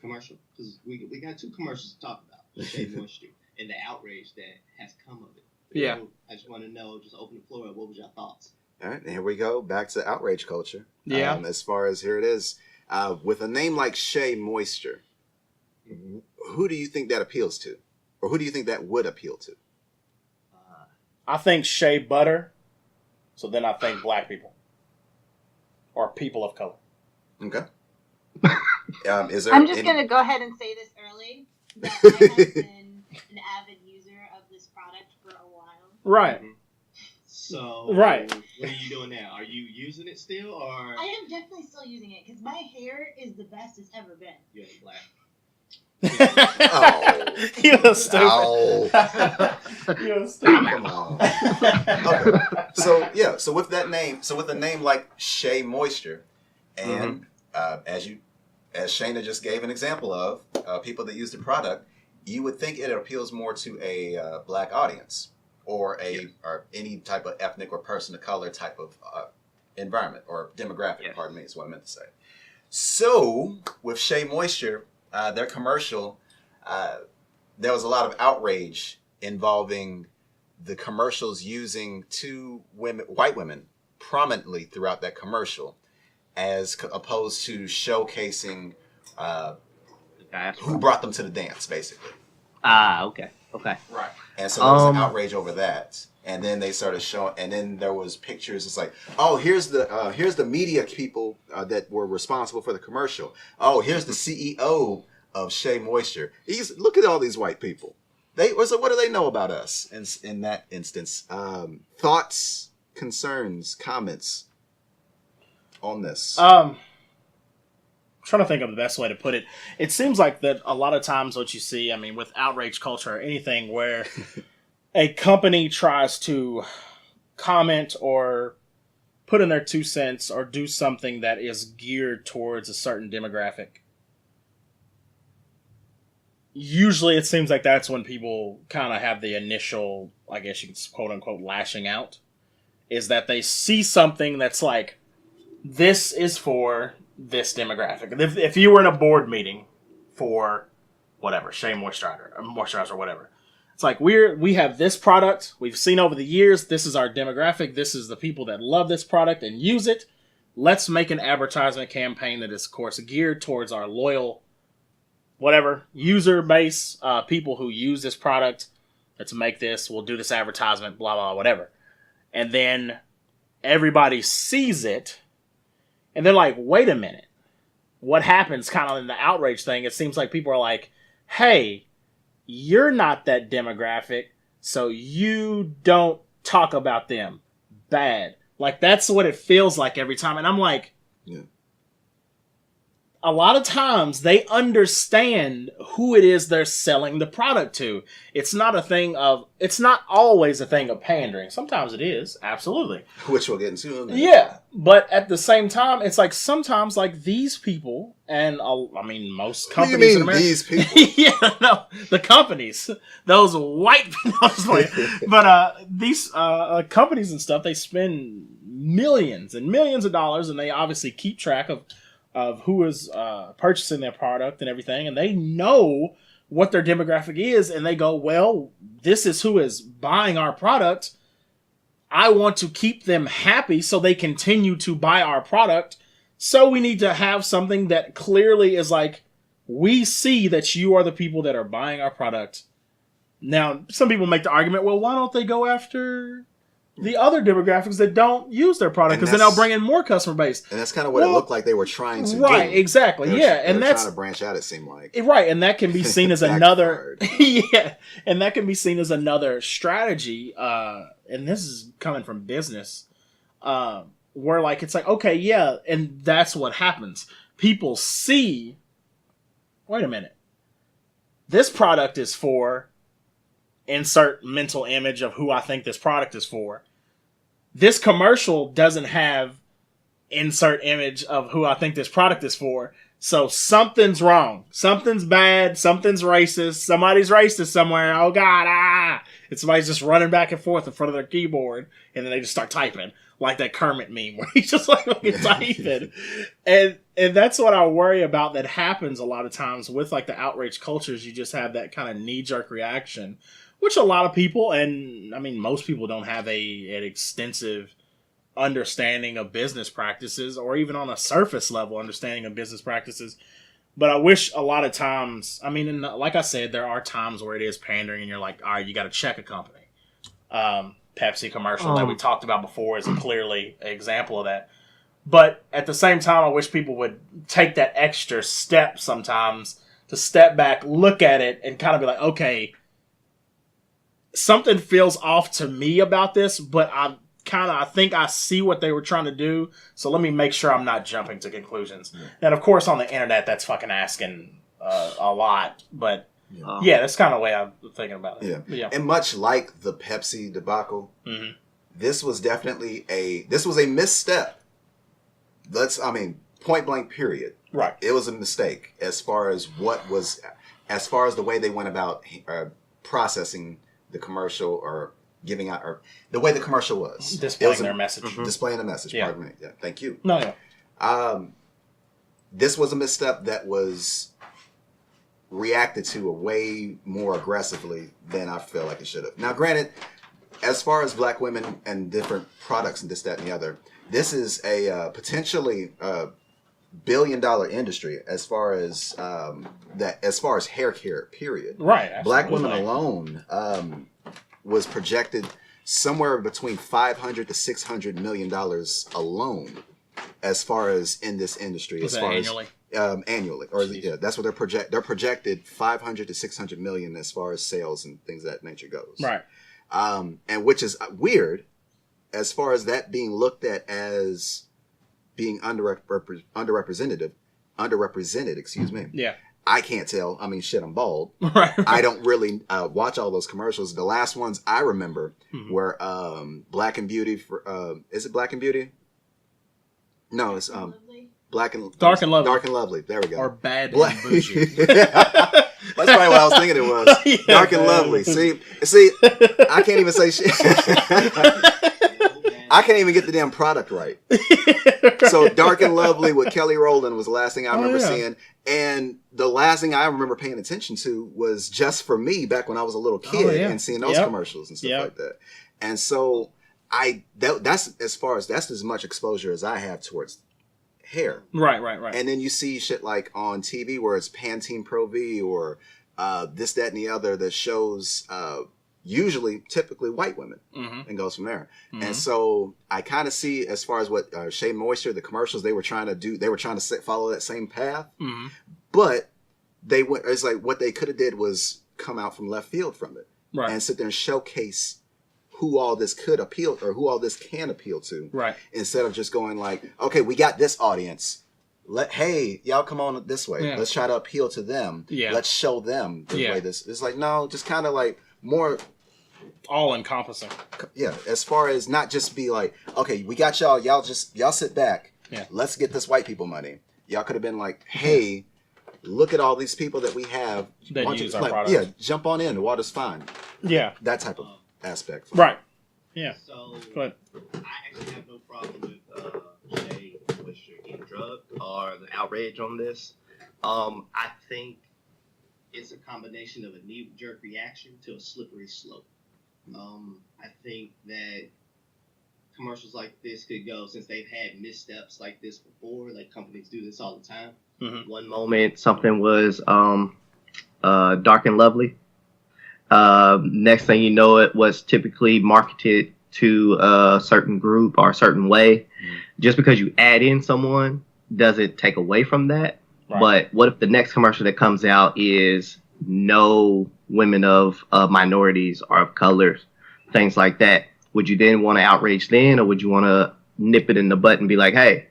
Speaker 2: commercial? Because we got 2 commercials to talk about, the Shea Moisture and the outrage that has come of it.
Speaker 1: Yeah.
Speaker 2: I just want to know, just open the floor up, what was your thoughts?
Speaker 3: All right, and here we go, back to outrage culture.
Speaker 1: Yeah.
Speaker 3: As far as here it is, with a name like Shea Moisture, who do you think that appeals to? Or who do you think that would appeal to?
Speaker 1: I think shea butter, so then I think black people. Or people of color.
Speaker 3: Okay. Is there
Speaker 4: I'm just going to go ahead and say this early, that I have been an avid user of this product for a while.
Speaker 1: Right.
Speaker 2: So,
Speaker 1: right.
Speaker 2: What are you doing now? Are you using it still, or?
Speaker 4: I am definitely still using it because my hair is the best it's ever been.
Speaker 2: You're black.
Speaker 3: Oh.
Speaker 1: You know, stupid.
Speaker 3: Oh.
Speaker 1: You know, stupid.
Speaker 3: Come on. Okay. So with that name, with a name like Shea Moisture, and as Shayna just gave an example of, people that use the product, you would think it appeals more to a black audience or or any type of ethnic or person of color type of environment or demographic. Pardon me, is what I meant to say. So with Shea Moisture, their commercial, there was a lot of outrage involving the commercials using two white women prominently throughout that commercial, as opposed to showcasing who brought them to the dance, basically.
Speaker 2: Okay.
Speaker 1: Right.
Speaker 3: And so there was an outrage over that. And then they started showing, and then there was pictures. It's like, oh, here's the media people that were responsible for the commercial. Oh, here's the CEO of Shea Moisture. Look at all these white people. So what do they know about us? In that instance, thoughts, concerns, comments on this.
Speaker 1: I'm trying to think of the best way to put it. It seems like that a lot of times what you see, I mean, with outrage culture or anything where a company tries to comment or put in their 2 cents or do something that is geared towards a certain demographic, usually it seems like that's when people kind of have the initial, I guess you could quote unquote, lashing out. Is that they see something that's like, this is for this demographic. If you were in a board meeting for whatever, Shea Moisturizer or whatever, it's like we have this product we've seen over the years. This is our demographic. This is the people that love this product and use it. Let's make an advertisement campaign that is, of course, geared towards our loyal, whatever, user base, people who use this product. Let's make this. We'll do this advertisement, blah, blah, whatever. And then everybody sees it. And they're like, wait a minute. What happens kind of in the outrage thing? It seems like people are like, hey, you're not that demographic, so you don't talk about them. Bad. Like, that's what it feels like every time. And I'm like, a lot of times they understand who it is they're selling the product to. It's not always a thing of pandering. Sometimes it is, absolutely.
Speaker 3: Which we'll get into.
Speaker 1: Yeah, but at the same time, it's like sometimes like these people, and I mean most companies.
Speaker 3: What do you mean
Speaker 1: in America,
Speaker 3: these people?
Speaker 1: Yeah, no, the companies, those white people. But these companies and stuff, they spend millions and millions of dollars, and they obviously keep track of who is purchasing their product and everything, and they know what their demographic is, and they go, well, this is who is buying our product. I want to keep them happy so they continue to buy our product. So we need to have something that clearly is like, we see that you are the people that are buying our product. Now, some people make the argument, well, why don't they go after the other demographics that don't use their product, because then they'll bring in more customer base.
Speaker 3: And that's kind of what it looked like they were trying to do.
Speaker 1: Right, exactly. And that's
Speaker 3: trying to branch out, it seemed like.
Speaker 1: Right, and that can be seen as another and that can be seen as another strategy, and this is coming from business, where like it's like, okay, yeah, and that's what happens. People see, wait a minute, this product is for insert mental image of who I think this product is for. This commercial doesn't have insert image of who I think this product is for. So something's wrong. Something's bad. Something's racist. Somebody's racist somewhere. Oh God, And somebody's just running back and forth in front of their keyboard, and then they just start typing. Like that Kermit meme where he's just like fucking typing. And that's what I worry about that happens a lot of times with like the outrage cultures. You just have that kind of knee-jerk reaction, which a lot of people, and I mean most people, don't have an extensive understanding of business practices, or even on a surface level understanding of business practices. But I wish a lot of times, I mean, like I said, there are times where it is pandering and you're like, all right, you got to check a company. Pepsi commercial that we talked about before is clearly an example of that. But at the same time, I wish people would take that extra step sometimes to step back, look at it, and kind of be like, okay, something feels off to me about this, but I think I see what they were trying to do, so let me make sure I'm not jumping to conclusions. Yeah. And of course, on the internet, that's fucking asking a lot. But
Speaker 2: Oh.
Speaker 1: yeah, that's kind of the way I'm thinking about it.
Speaker 3: Yeah. And much like the Pepsi debacle, this was definitely a misstep. Point blank period.
Speaker 1: Right.
Speaker 3: It was a mistake as far as the way they went about processing the commercial or giving out, or the way the commercial was.
Speaker 1: Displaying their message.
Speaker 3: Displaying the message,
Speaker 1: Yeah.
Speaker 3: pardon me. Yeah, thank you.
Speaker 1: No, yeah.
Speaker 3: This was a misstep that was reacted to way more aggressively than I feel like it should have. Now, granted, as far as black women and different products and this, that, and the other, this is a potentially billion-dollar industry as far as hair care. Period.
Speaker 1: Right. Absolutely.
Speaker 3: Black women alone was projected somewhere between $500 to $600 million alone, as far as in this industry.
Speaker 1: Was
Speaker 3: as
Speaker 1: that
Speaker 3: far
Speaker 1: annually?
Speaker 3: Annually, or yeah, that's what they're projected 500 to 600 million as far as sales and things of that nature goes.
Speaker 1: Right.
Speaker 3: And which is weird, as far as that being looked at as being underrepresented. Excuse me.
Speaker 1: Yeah.
Speaker 3: I can't tell. I mean, shit, I'm bald.
Speaker 1: Right.
Speaker 3: I don't really watch all those commercials. The last ones I remember were Black and Beauty. Is it Black and Beauty? No, it's Black and
Speaker 1: Dark and Lovely.
Speaker 3: Dark and Lovely. There we go.
Speaker 1: Or Bad and
Speaker 3: Black.
Speaker 1: Bougie.
Speaker 3: That's probably what I was thinking it was.
Speaker 1: Yeah,
Speaker 3: Dark and
Speaker 1: man.
Speaker 3: Lovely. See, I can't even say shit. I can't even get the damn product right. So Dark and Lovely with Kelly Rowland was the last thing I remember seeing. And the last thing I remember paying attention to was Just For Me back when I was a little kid and seeing those commercials and stuff like that. And so that's as much exposure as I have towards hair.
Speaker 1: Right.
Speaker 3: And then you see shit like on TV where it's Pantene Pro V or this, that, and the other that shows typically white women and goes from there. And so I kind of see, as far as what Shea Moisture, the commercials they were trying to follow that same path, but it's like what they could have did was come out from left field from it and sit there and showcase who all this could appeal, or who all this can appeal to, instead of just going like, okay, we got this audience, hey, y'all come on this way, let's try to appeal to them, let's show them the way this is. Like, no, just kind of like more
Speaker 1: all encompassing.
Speaker 3: Yeah, as far as not just be like, okay, we got y'all sit back, let's get this white people money. Y'all could have been like, hey, look at all these people that we have
Speaker 1: that use our products.
Speaker 3: Jump on in, the water's fine. That type of aspect.
Speaker 1: Right. Yeah.
Speaker 5: So
Speaker 1: I
Speaker 5: actually have no problem with Shea Moisture getting drugged or the outrage on this. I think it's a combination of a knee-jerk reaction to a slippery slope. I think that commercials like this could go, since they've had missteps like this before, like companies do this all the time.
Speaker 2: One moment something was Dark and Lovely. Next thing you know, it was typically marketed to a certain group or a certain way. Just because you add in someone doesn't take away from that. But what if the next commercial that comes out is no women of minorities or of colors, things like that? Would you then want to outrage then, or would you want to nip it in the butt and be like, hey,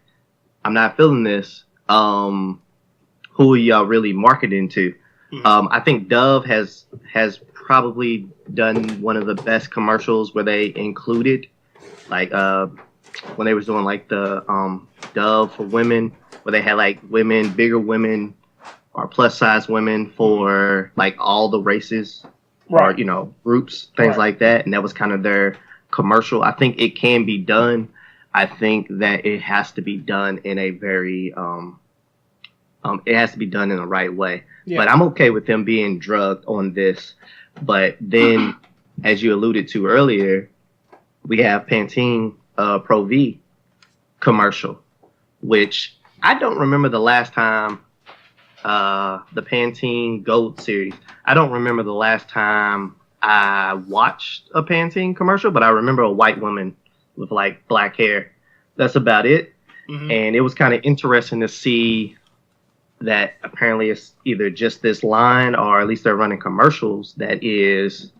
Speaker 2: I'm not feeling this. Who are y'all really marketing to? I think Dove has probably done one of the best commercials where they included, like, when they was doing like the Dove for women, where they had like women, bigger women or plus size women for like all the races or, groups, things like that. And that was kind of their commercial. I think it can be done. I think that it has to be done in a very, it has to be done in the right way. But I'm okay with them being drugged on this. But then, as you alluded to earlier, we have Pantene Pro V commercial, which I don't remember the last time, the Pantene Gold series. I don't remember the last time I watched a Pantene commercial, but I remember a white woman with like black hair. That's about it. And it was kind of interesting to see that apparently it's either just this line, or at least they're running commercials that is,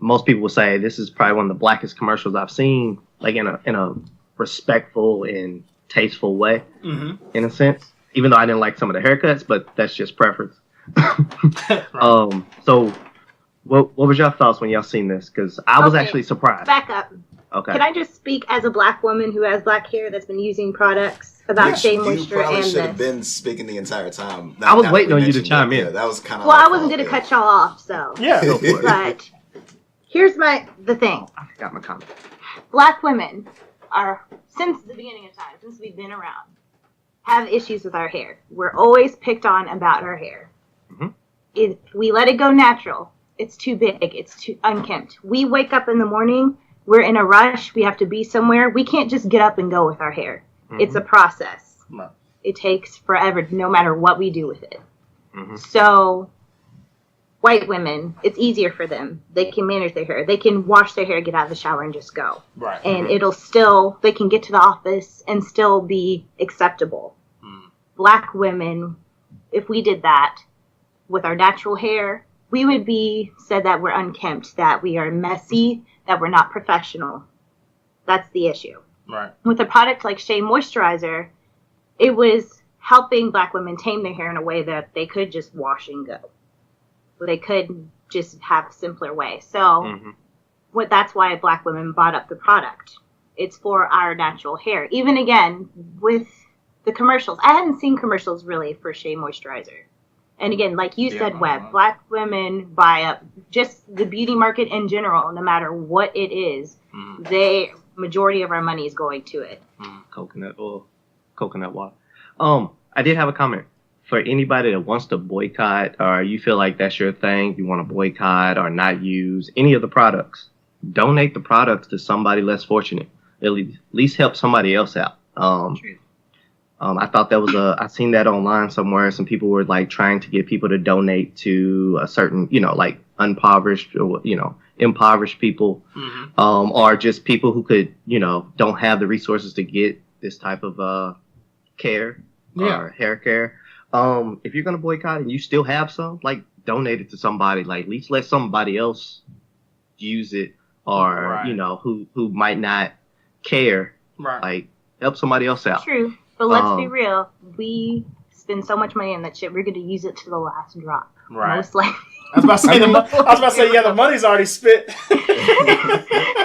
Speaker 2: most people will say this is probably one of the blackest commercials I've seen, like in a respectful and tasteful way, in a sense. even though I didn't like some of the haircuts, but that's just preference.
Speaker 1: Right.
Speaker 2: So what was your thoughts when y'all seen this? Because I was
Speaker 4: Okay.
Speaker 2: actually surprised.
Speaker 4: Back up.
Speaker 2: Okay.
Speaker 4: Can I just speak as a black woman who has black hair that's been using products about Shea
Speaker 3: You
Speaker 4: Moisture
Speaker 3: probably
Speaker 4: and
Speaker 3: should have
Speaker 4: this?
Speaker 3: been speaking the entire time.
Speaker 2: I was waiting on you to chime in.
Speaker 3: Yeah, that was kind of.
Speaker 4: Well, I wasn't going to cut y'all off, so.
Speaker 1: Yeah.
Speaker 2: Go for it.
Speaker 4: But here's the thing.
Speaker 2: I forgot my comment.
Speaker 4: Black women are, since the beginning of time, since we've been around, have issues with our hair. We're always picked on about our hair.
Speaker 2: Mhm.
Speaker 4: If we let it go natural, it's too big, it's too unkempt. We wake up in the morning, we're in a rush, we have to be somewhere. We can't just get up and go with our hair. It's a process.
Speaker 1: Right.
Speaker 4: It takes forever, no matter what we do with it.
Speaker 2: Mhm.
Speaker 4: So, white women, it's easier for them. They can manage their hair. They can wash their hair, get out of the shower, and just go.
Speaker 1: Right.
Speaker 4: And it'll still, they can get to the office and still be acceptable. Black women, if we did that with our natural hair, we would be said that we're unkempt, that we are messy, that we're not professional. That's the issue.
Speaker 1: Right.
Speaker 4: With a product like Shea Moisturizer, it was helping black women tame their hair in a way that they could just wash and go. They could just have a simpler way. So that's why black women bought up the product. It's for our natural hair. Even again, with the commercials. I hadn't seen commercials really for Shea Moisturizer. And again, like you said, Webb, black women buy up just the beauty market in general, no matter what it is. Majority of our money is going to it.
Speaker 2: Coconut oil, coconut water. I did have a comment for anybody that wants to boycott, or you feel like that's your thing. You want to boycott or not use any of the products. Donate the products to somebody less fortunate. At least help somebody else out. I thought that was I seen that online somewhere. Some people were like trying to get people to donate to a certain, like impoverished people, or just people who could, don't have the resources to get this type of care or hair care. If you're gonna boycott and you still have some, like donate it to somebody. Like at least let somebody else use it, or who might not care.
Speaker 1: Right.
Speaker 2: Like help somebody else out.
Speaker 4: True. But let's be real. We spend so much money on that shit. We're going to use it to the last drop.
Speaker 1: Right.
Speaker 4: Most likely.
Speaker 1: I was about to say, yeah, the money's already spent.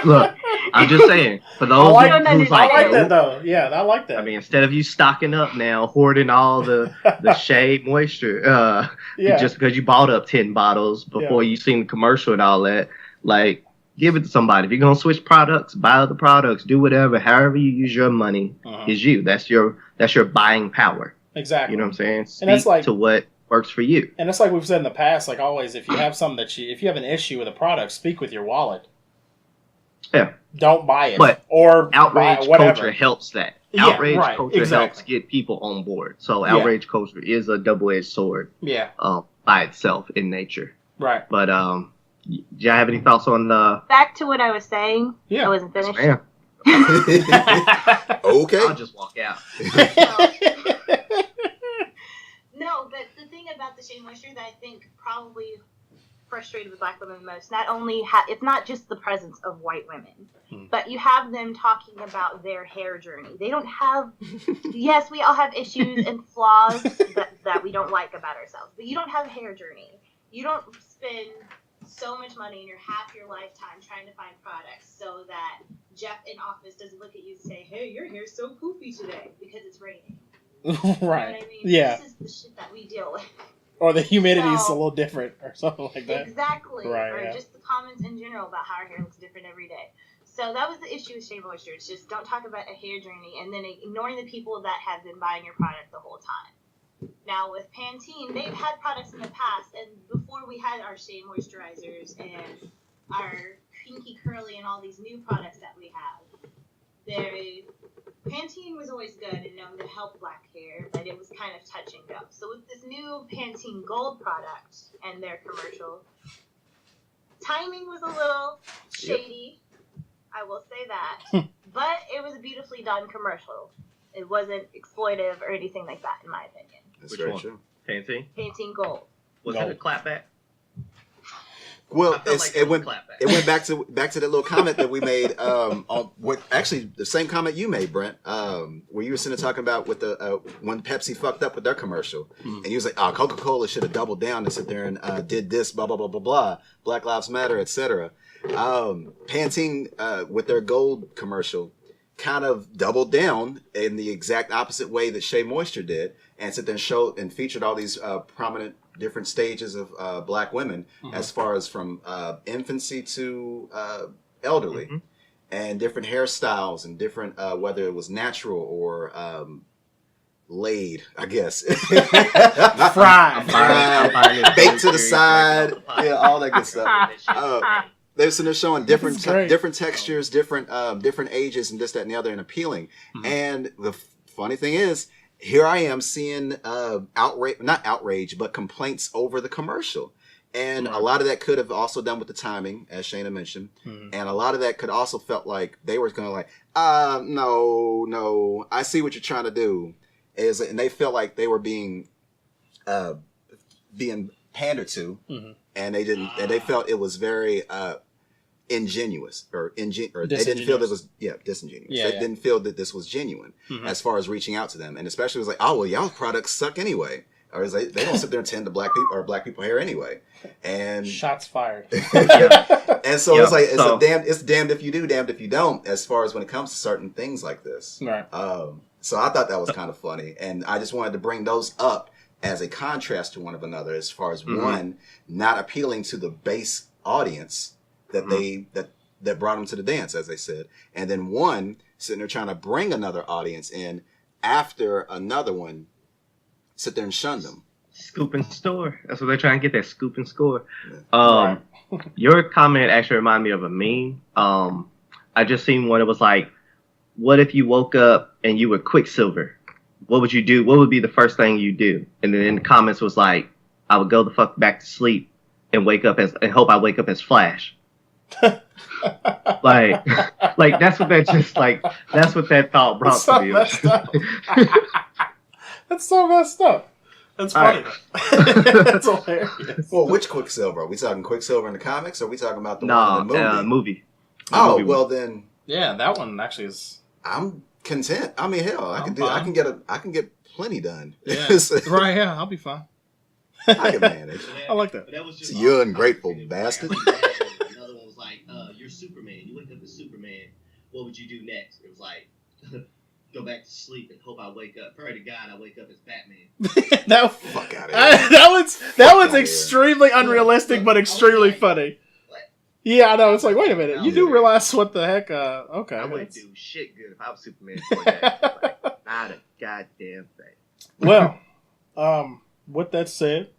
Speaker 2: Look, I'm just saying, for those who's
Speaker 1: I like that though. Yeah, I like that.
Speaker 2: I mean, instead of you stocking up now, hoarding all the Shea Moisture, just because you bought up 10 bottles before you seen the commercial and all that, like, give it to somebody. If you're gonna switch products, buy other products, do whatever. However you use your money is you. That's your buying power.
Speaker 1: Exactly.
Speaker 2: You know what I'm saying? Speak
Speaker 1: and that's like,
Speaker 2: to what works for you.
Speaker 1: And it's like we've said in the past, like always, if you have something if you have an issue with a product, speak with your wallet.
Speaker 2: Yeah.
Speaker 1: Don't buy it.
Speaker 2: But
Speaker 1: or
Speaker 2: outrage
Speaker 1: whatever.
Speaker 2: culture helps that.
Speaker 1: Yeah,
Speaker 2: outrage culture helps get people on board. So outrage culture is a double-edged sword.
Speaker 1: Yeah.
Speaker 2: By itself in nature.
Speaker 1: Right.
Speaker 2: But do y'all have any thoughts on
Speaker 4: back to what I was saying?
Speaker 1: Yeah.
Speaker 4: I wasn't finished.
Speaker 2: Yeah.
Speaker 3: Okay.
Speaker 2: I'll just walk out.
Speaker 4: No, but the thing about the Shea Moisture that I think probably frustrated the black women the most, not only it's not just the presence of white women, but you have them talking about their hair journey. They don't have, yes, we all have issues and flaws that we don't like about ourselves, but you don't have a hair journey. You don't spend so much money in half your lifetime trying to find products so that Jeff in office doesn't look at you and say, hey, your hair's so poofy today because it's raining.
Speaker 1: Right.
Speaker 4: You know what I mean?
Speaker 1: Yeah.
Speaker 4: This is the shit that we deal with.
Speaker 1: Or the humidity is a little different or something like that.
Speaker 4: Exactly.
Speaker 1: Right,
Speaker 4: or just the comments in general about how our hair looks different every day. So that was the issue with Shea Moisture. It's just don't talk about a hair journey and then ignoring the people that have been buying your product the whole time. Now with Pantene, they've had products in the past, and before we had our Shea Moisturizers and our Pinky Curly and all these new products that we have, Pantene was always good and known to help black hair, but it was kind of touch and go. So with this new Pantene Gold product and their commercial, timing was a little shady. I will say that. But it was a beautifully done commercial. It wasn't exploitive or anything like that, in my opinion.
Speaker 3: That's very true.
Speaker 2: Pantene?
Speaker 4: Pantene Gold.
Speaker 2: Was it a clapback?
Speaker 3: Well,
Speaker 5: I felt like
Speaker 3: it
Speaker 5: was
Speaker 3: went
Speaker 5: a clapback.
Speaker 3: it went back to that little comment that we made on what actually the same comment you made, Brent, where you were sitting there talking about with the when Pepsi fucked up with their commercial, and you was like, "Oh, Coca-Cola should have doubled down and sit there and did this, blah blah blah blah blah, Black Lives Matter, etc." Pantene with their gold commercial kind of doubled down in the exact opposite way that Shea Moisture did, and sit there and showed and featured all these prominent different stages of black women, as far as from infancy to elderly, and different hairstyles and different whether it was natural or laid, I guess,
Speaker 1: Fried.
Speaker 3: baked to the side, yeah, all that good stuff. They're showing different textures, different ages, and this, that, and the other, and appealing. And the funny thing is, here I am seeing not outrage, but complaints over the commercial. And a lot of that could have also done with the timing, as Shayna mentioned. And a lot of that could also felt like they were going to like, no, I see what you're trying to do. And they felt like they were being pandered to, and they didn't. And they felt it was very ingenuous, or they didn't feel that it was disingenuous. They didn't feel that this was genuine as far as reaching out to them, and especially it was like, oh well, y'all products suck anyway, or is they don't sit there and tend to black people hair anyway, and
Speaker 1: shots fired.
Speaker 3: And so it's like it's damned if you do, damned if you don't, as far as when it comes to certain things like this.
Speaker 1: Right.
Speaker 3: So I thought that was kind of funny, and I just wanted to bring those up as a contrast to one of another, as far as one not appealing to the base audience that that brought them to the dance, as they said, and then one sitting there trying to bring another audience in after another one sit there and shun them.
Speaker 2: Scoop and store. That's what they're trying to get, that scoop and score. Your comment actually reminded me of a meme. I just seen one. It was like, what if you woke up and you were Quicksilver? What would you do? What would be the first thing you do? And then in the comments was like, I would go the fuck back to sleep and hope I wake up as Flash. like that's what that thought brought to me.
Speaker 1: That's so messed up. That's funny. Right. That's hilarious.
Speaker 3: Well, which Quicksilver? Are we talking Quicksilver in the comics, or are we talking about the one in the
Speaker 2: movie?
Speaker 3: Then.
Speaker 1: Yeah, that one actually is.
Speaker 3: I'm content. I mean, hell, I can get plenty done.
Speaker 1: Yeah. Right. Yeah, I'll be fine.
Speaker 3: I can manage.
Speaker 1: I like that.
Speaker 5: That was just
Speaker 3: you ungrateful bastard.
Speaker 5: Another one was like, you're Superman. You wake up as Superman. What would you do next? It was like, go back to sleep and hope I wake up. Pray to God I wake up as Batman.
Speaker 3: Fuck out of here.
Speaker 1: That was extremely unrealistic, but extremely funny.
Speaker 5: What?
Speaker 1: Yeah, I know. It's like, wait a minute. You do realize what the heck? Okay.
Speaker 5: I wouldn't do shit good if I was Superman for that. Like, not a goddamn thing.
Speaker 1: Well, with that said,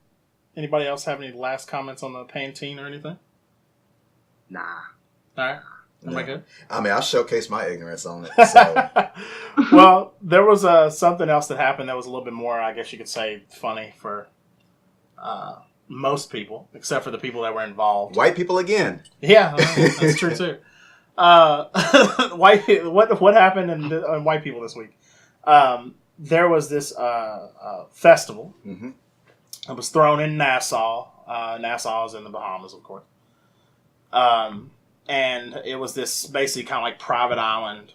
Speaker 1: anybody else have any last comments on the Pantene or anything?
Speaker 2: Nah.
Speaker 1: All right. Am I good?
Speaker 3: I mean, I'll showcase my ignorance on it. So.
Speaker 1: Well, there was something else that happened that was a little bit more, I guess you could say, funny for most people, except for the people that were involved.
Speaker 3: White people again.
Speaker 1: Yeah, that's true too. What happened in white people this week? There was this festival that was thrown in Nassau. Nassau is in the Bahamas, of course. And it was this basically kind of like private island.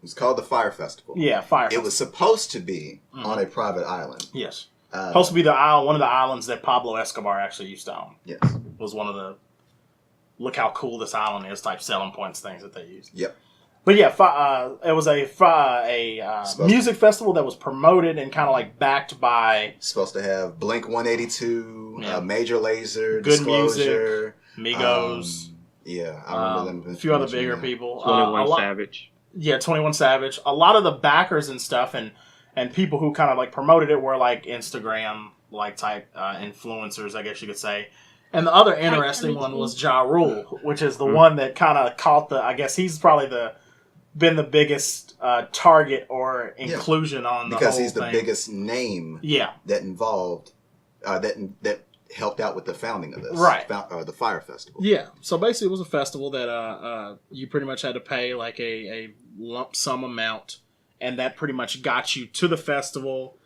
Speaker 3: It's called the Fire Festival.
Speaker 1: Yeah, Fire Festival.
Speaker 3: It was supposed to be on a private island.
Speaker 1: Yes. Supposed to be one of the islands that Pablo Escobar actually used to own.
Speaker 3: Yes.
Speaker 1: It was one of the look how cool this island is type selling points things that they used.
Speaker 3: Yep.
Speaker 1: But yeah, it was a music festival that was promoted and kind of like backed by...
Speaker 3: Supposed to have Blink 182, Major Lazer,
Speaker 1: Good
Speaker 3: Disclosure.
Speaker 1: Music, Migos.
Speaker 3: Yeah, I remember them.
Speaker 1: A few other bigger people.
Speaker 2: 21 Savage.
Speaker 1: Yeah, 21 Savage. A lot of the backers and stuff and people who kind of like promoted it were like Instagram like type influencers, I guess you could say. And the other interesting one was Ja Rule, which is the one that kind of caught I guess he's probably been the biggest target or inclusion on the whole
Speaker 3: because he's the
Speaker 1: thing.
Speaker 3: biggest name that involved that helped out with the founding of this,
Speaker 1: right?
Speaker 3: The Fire Festival.
Speaker 1: Yeah, so basically it was a festival that you pretty much had to pay like a lump sum amount, and that pretty much got you to the festival.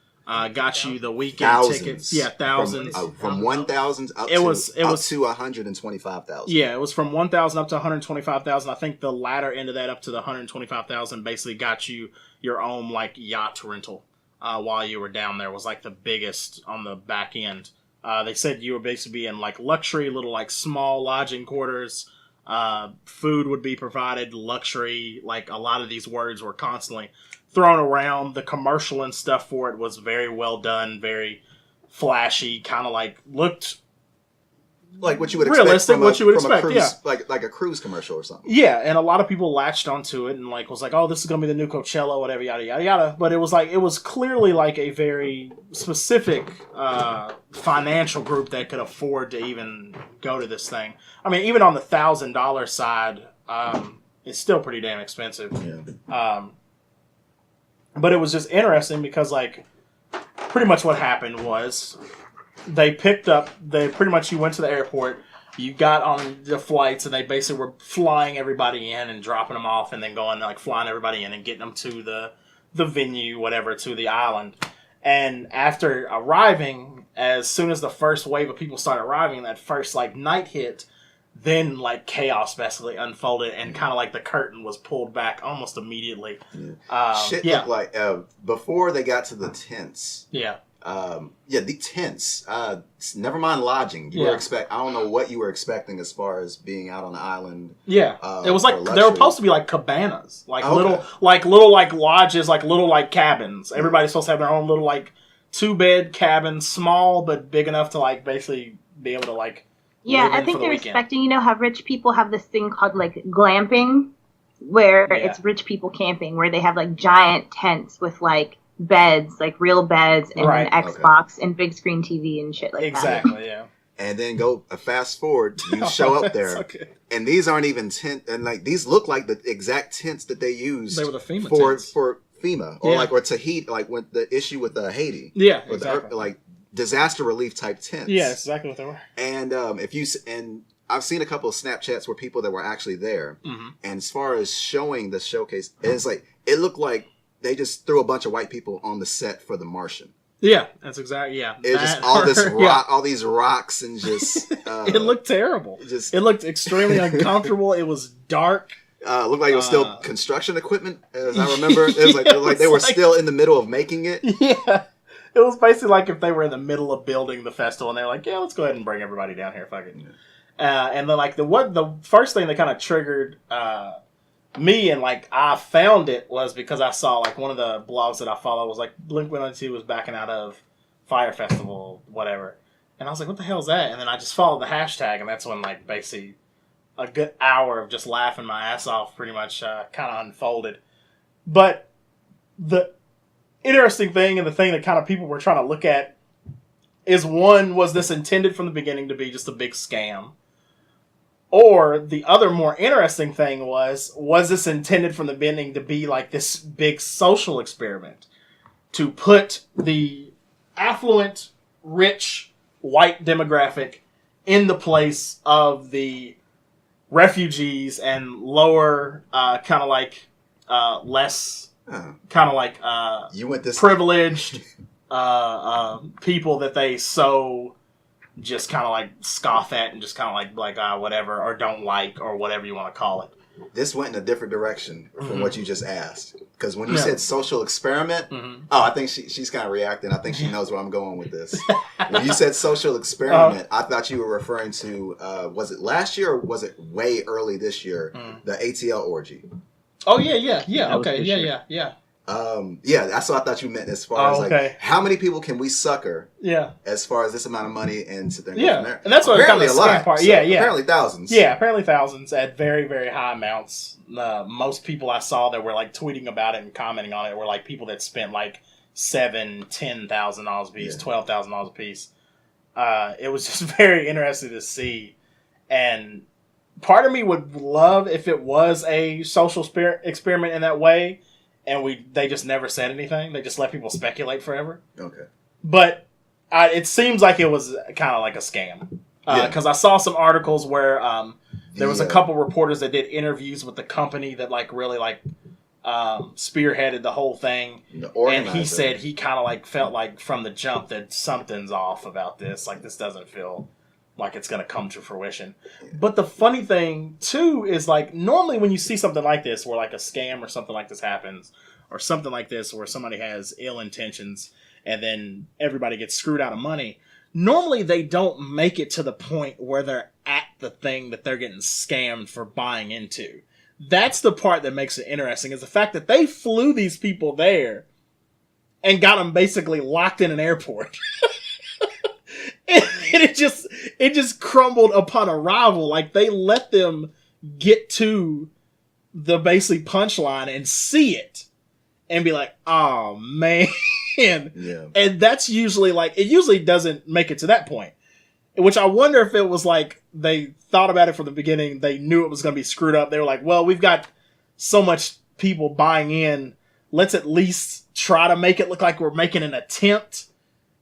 Speaker 1: got you the weekend
Speaker 3: Thousands.
Speaker 1: tickets. Yeah, thousands.
Speaker 3: From 1,000 up
Speaker 1: It was
Speaker 3: to 125,000.
Speaker 1: Yeah, it was from 1,000 up to 125,000. I think the latter end of that up to the 125,000 basically got you your own like yacht rental while you were down there. Was like the biggest on the back end. They said you were basically in like luxury little like small lodging quarters. Food would be provided, luxury. Like a lot of these words were constantly thrown around. The commercial and stuff for it was very well done, very flashy, kind of like looked
Speaker 3: like what you would
Speaker 1: realistic,
Speaker 3: expect
Speaker 1: what you would
Speaker 3: from
Speaker 1: expect,
Speaker 3: a cruise,
Speaker 1: yeah,
Speaker 3: like a cruise commercial or something.
Speaker 1: Yeah, and a lot of people latched onto it and like was like, "Oh, this is gonna be the new Coachella, whatever, yada yada yada." But it was clearly like a very specific financial group that could afford to even go to this thing. I mean, even on the $1,000 side, it's still pretty damn expensive.
Speaker 3: Yeah.
Speaker 1: But it was just interesting because like pretty much what happened was they pretty much you went to the airport, you got on the flights, and they basically were flying everybody in and dropping them off and then going like flying everybody in and getting them to the venue, whatever, to the island. And after arriving, as soon as the first wave of people started arriving, that first like night hit, then like chaos basically unfolded and kind of like the curtain was pulled back almost immediately.
Speaker 3: Yeah. Shit looked like before they got to the tents.
Speaker 1: Yeah.
Speaker 3: The tents. Never mind lodging. You were I don't know what you were expecting as far as being out on the island.
Speaker 1: Yeah, it was like they were supposed to be like cabanas, like little lodges, like little like cabins. Everybody's supposed to have their own little like 2-bed cabin, small but big enough to like basically be able to like.
Speaker 4: Yeah, I think they're expecting, how rich people have this thing called like glamping, where it's rich people camping, where they have like giant tents with like beds, like real beds, and an Xbox and big screen TV and shit like that.
Speaker 1: Exactly, yeah.
Speaker 3: And then go fast forward, you show up there, and these aren't even tent, and like these look like the exact tents that they used.
Speaker 1: They were the FEMA
Speaker 3: tents. For FEMA or Tahiti, like with the issue with Haiti.
Speaker 1: Yeah, exactly.
Speaker 3: Like disaster relief type tents.
Speaker 1: Yeah, exactly what they were.
Speaker 3: And I've seen a couple of Snapchats where people that were actually there, and as far as showing the showcase, it's like it looked like they just threw a bunch of white people on the set for The Martian.
Speaker 1: Yeah, that's exactly, yeah.
Speaker 3: It was just all this rock, all these rocks, and just
Speaker 1: it looked terrible. It looked extremely uncomfortable. It was dark.
Speaker 3: Looked like it was still construction equipment, as I remember. It was like they were still in the middle of making it.
Speaker 1: Yeah. It was basically like if they were in the middle of building the festival and they're like, yeah, let's go ahead and bring everybody down here. Fuck it. And then like the first thing that kind of triggered me and like I found it was because I saw like one of the blogs that I follow was like Blink-182 was backing out of Fire Festival, whatever. And I was like, what the hell is that? And then I just followed the hashtag, and that's when like basically a good hour of just laughing my ass off pretty much kind of unfolded. But the interesting thing and the thing that kind of people were trying to look at is, one, was this intended from the beginning to be just a big scam? Or the other more interesting thing was this intended from the beginning to be like this big social experiment to put the affluent, rich, white demographic in the place of the refugees and lower, kind of like less, kind of like
Speaker 3: you went this
Speaker 1: privileged people that they so just kind of like scoff at and just kind of like whatever, or don't like, or whatever you want to call it.
Speaker 3: This went in a different direction from what you just asked. Because when you said social experiment, I think she's kind of reacting. I think she knows where I'm going with this. When you said social experiment, I thought you were referring to, was it last year or was it way early this year, the ATL orgy?
Speaker 1: Oh, yeah. Okay, yeah.
Speaker 3: That's what I thought you meant as far as like, how many people can we sucker as far as this amount of money and sit there and go from there?
Speaker 1: And that's what
Speaker 3: apparently
Speaker 1: kind of the scam part.
Speaker 3: So apparently thousands.
Speaker 1: Yeah, apparently thousands at very, very high amounts. Most people I saw that were like tweeting about it and commenting on it were like people that spent like $7,000-$10,000 a piece, $12,000 a piece. It was just very interesting to see, and part of me would love if it was a social experiment in that way. And they just never said anything. They just let people speculate forever.
Speaker 3: Okay.
Speaker 1: But it seems like it was kind of like a scam. Because I saw some articles where there was a couple reporters that did interviews with the company that like really like spearheaded the whole thing.
Speaker 3: The
Speaker 1: And
Speaker 3: organizer.
Speaker 1: he said he kind of like felt like from the jump that something's off about this. Like, this doesn't feel like it's going to come to fruition. But the funny thing, too, is like normally when you see something like this where like a scam or something like this happens, or something like this where somebody has ill intentions and then everybody gets screwed out of money, normally they don't make it to the point where they're at the thing that they're getting scammed for buying into. That's the part that makes it interesting, is the fact that they flew these people there and got them basically locked in an airport. And it just crumbled upon arrival. Like, they let them get to the basically punchline and see it and be like, oh man.
Speaker 3: Yeah.
Speaker 1: And that's usually like, it usually doesn't make it to that point. Which I wonder if it was like they thought about it from the beginning. They knew it was going to be screwed up. They were like, well, we've got so much people buying in. Let's at least try to make it look like we're making an attempt.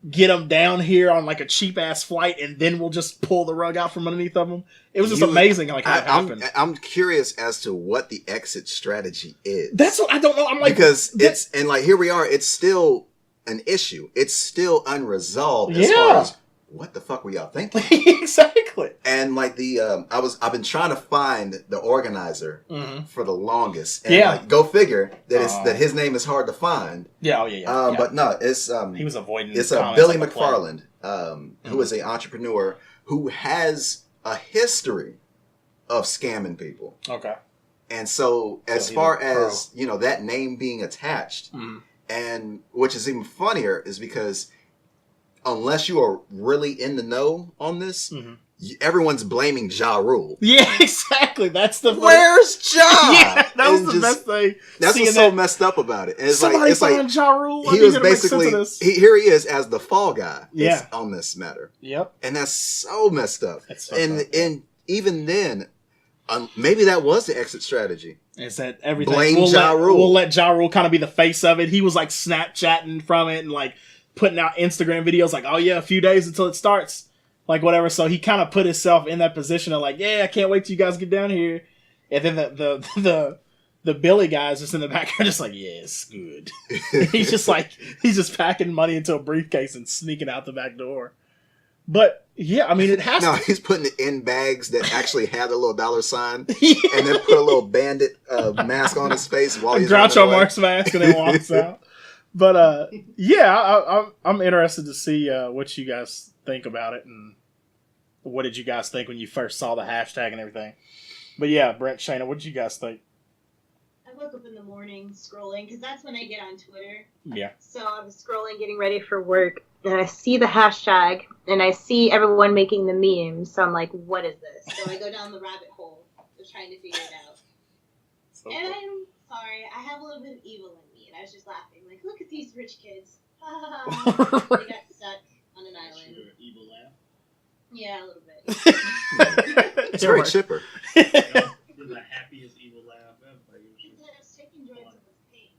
Speaker 1: Get them down here on like a cheap ass flight, and then we'll just pull the rug out from underneath of them. It was just amazing like how it happened.
Speaker 3: I'm curious as to what the exit strategy is.
Speaker 1: That's what I don't know. I'm like,
Speaker 3: because it's, and like here we are, it's still an issue. It's still unresolved as far as what the fuck were y'all thinking?
Speaker 1: Exactly.
Speaker 3: And like I've been trying to find the organizer for the longest. And like, go figure that that his name is hard to find.
Speaker 1: Yeah, yeah.
Speaker 3: But no, it's
Speaker 1: he was avoiding.
Speaker 3: It's Billy McFarland, who is an entrepreneur who has a history of scamming people.
Speaker 1: Okay.
Speaker 3: And so as far as that name being attached, and which is even funnier is because unless you are really in the know on this, everyone's blaming Ja Rule.
Speaker 1: Yeah, exactly. That's the
Speaker 3: where's Ja?
Speaker 1: Yeah, that was the best thing.
Speaker 3: That's what's so messed up about it. And it's
Speaker 1: somebody
Speaker 3: it's like
Speaker 1: Ja Rule.
Speaker 3: He was basically here. He is as the fall guy.
Speaker 1: Yeah.
Speaker 3: On this matter.
Speaker 1: Yep.
Speaker 3: And that's so messed up.
Speaker 1: That's so
Speaker 3: and even then, maybe that was the exit strategy.
Speaker 1: Is that everything?
Speaker 3: Blame Ja Rule.
Speaker 1: We'll let Ja Rule kind of be the face of it. He was like Snapchatting from it and like putting out Instagram videos like, oh yeah, a few days until it starts. Like whatever. So he kind of put himself in that position of like, yeah, I can't wait till you guys get down here. And then the Billy guys just in the background just like, yeah, it's good. he's just packing money into a briefcase and sneaking out the back door. But yeah, I mean, it has to.
Speaker 3: He's putting it in bags that actually had a little dollar sign, and then put a little bandit mask on his face while he's
Speaker 1: Groucho Marx mask, and then walks out. But yeah, I'm interested to see what you guys think about it, and what did you guys think when you first saw the hashtag and everything. But yeah, Brent, Shayna, what did you guys think?
Speaker 4: I woke up in the morning scrolling, because that's when I get on Twitter.
Speaker 1: Yeah.
Speaker 4: So I was scrolling, getting ready for work, and I see the hashtag, and I see everyone making the memes. So I'm like, what is this? So I go down the rabbit hole of trying to figure it out. And I'm sorry, I have a little bit of evil in me, and I was just laughing. Like, look at these rich kids. They got stuck on an island.
Speaker 5: Your evil laugh?
Speaker 4: Yeah, a little bit.
Speaker 3: It's very chipper.
Speaker 5: It's the happiest evil laugh ever.
Speaker 4: I was taking joy of his pain.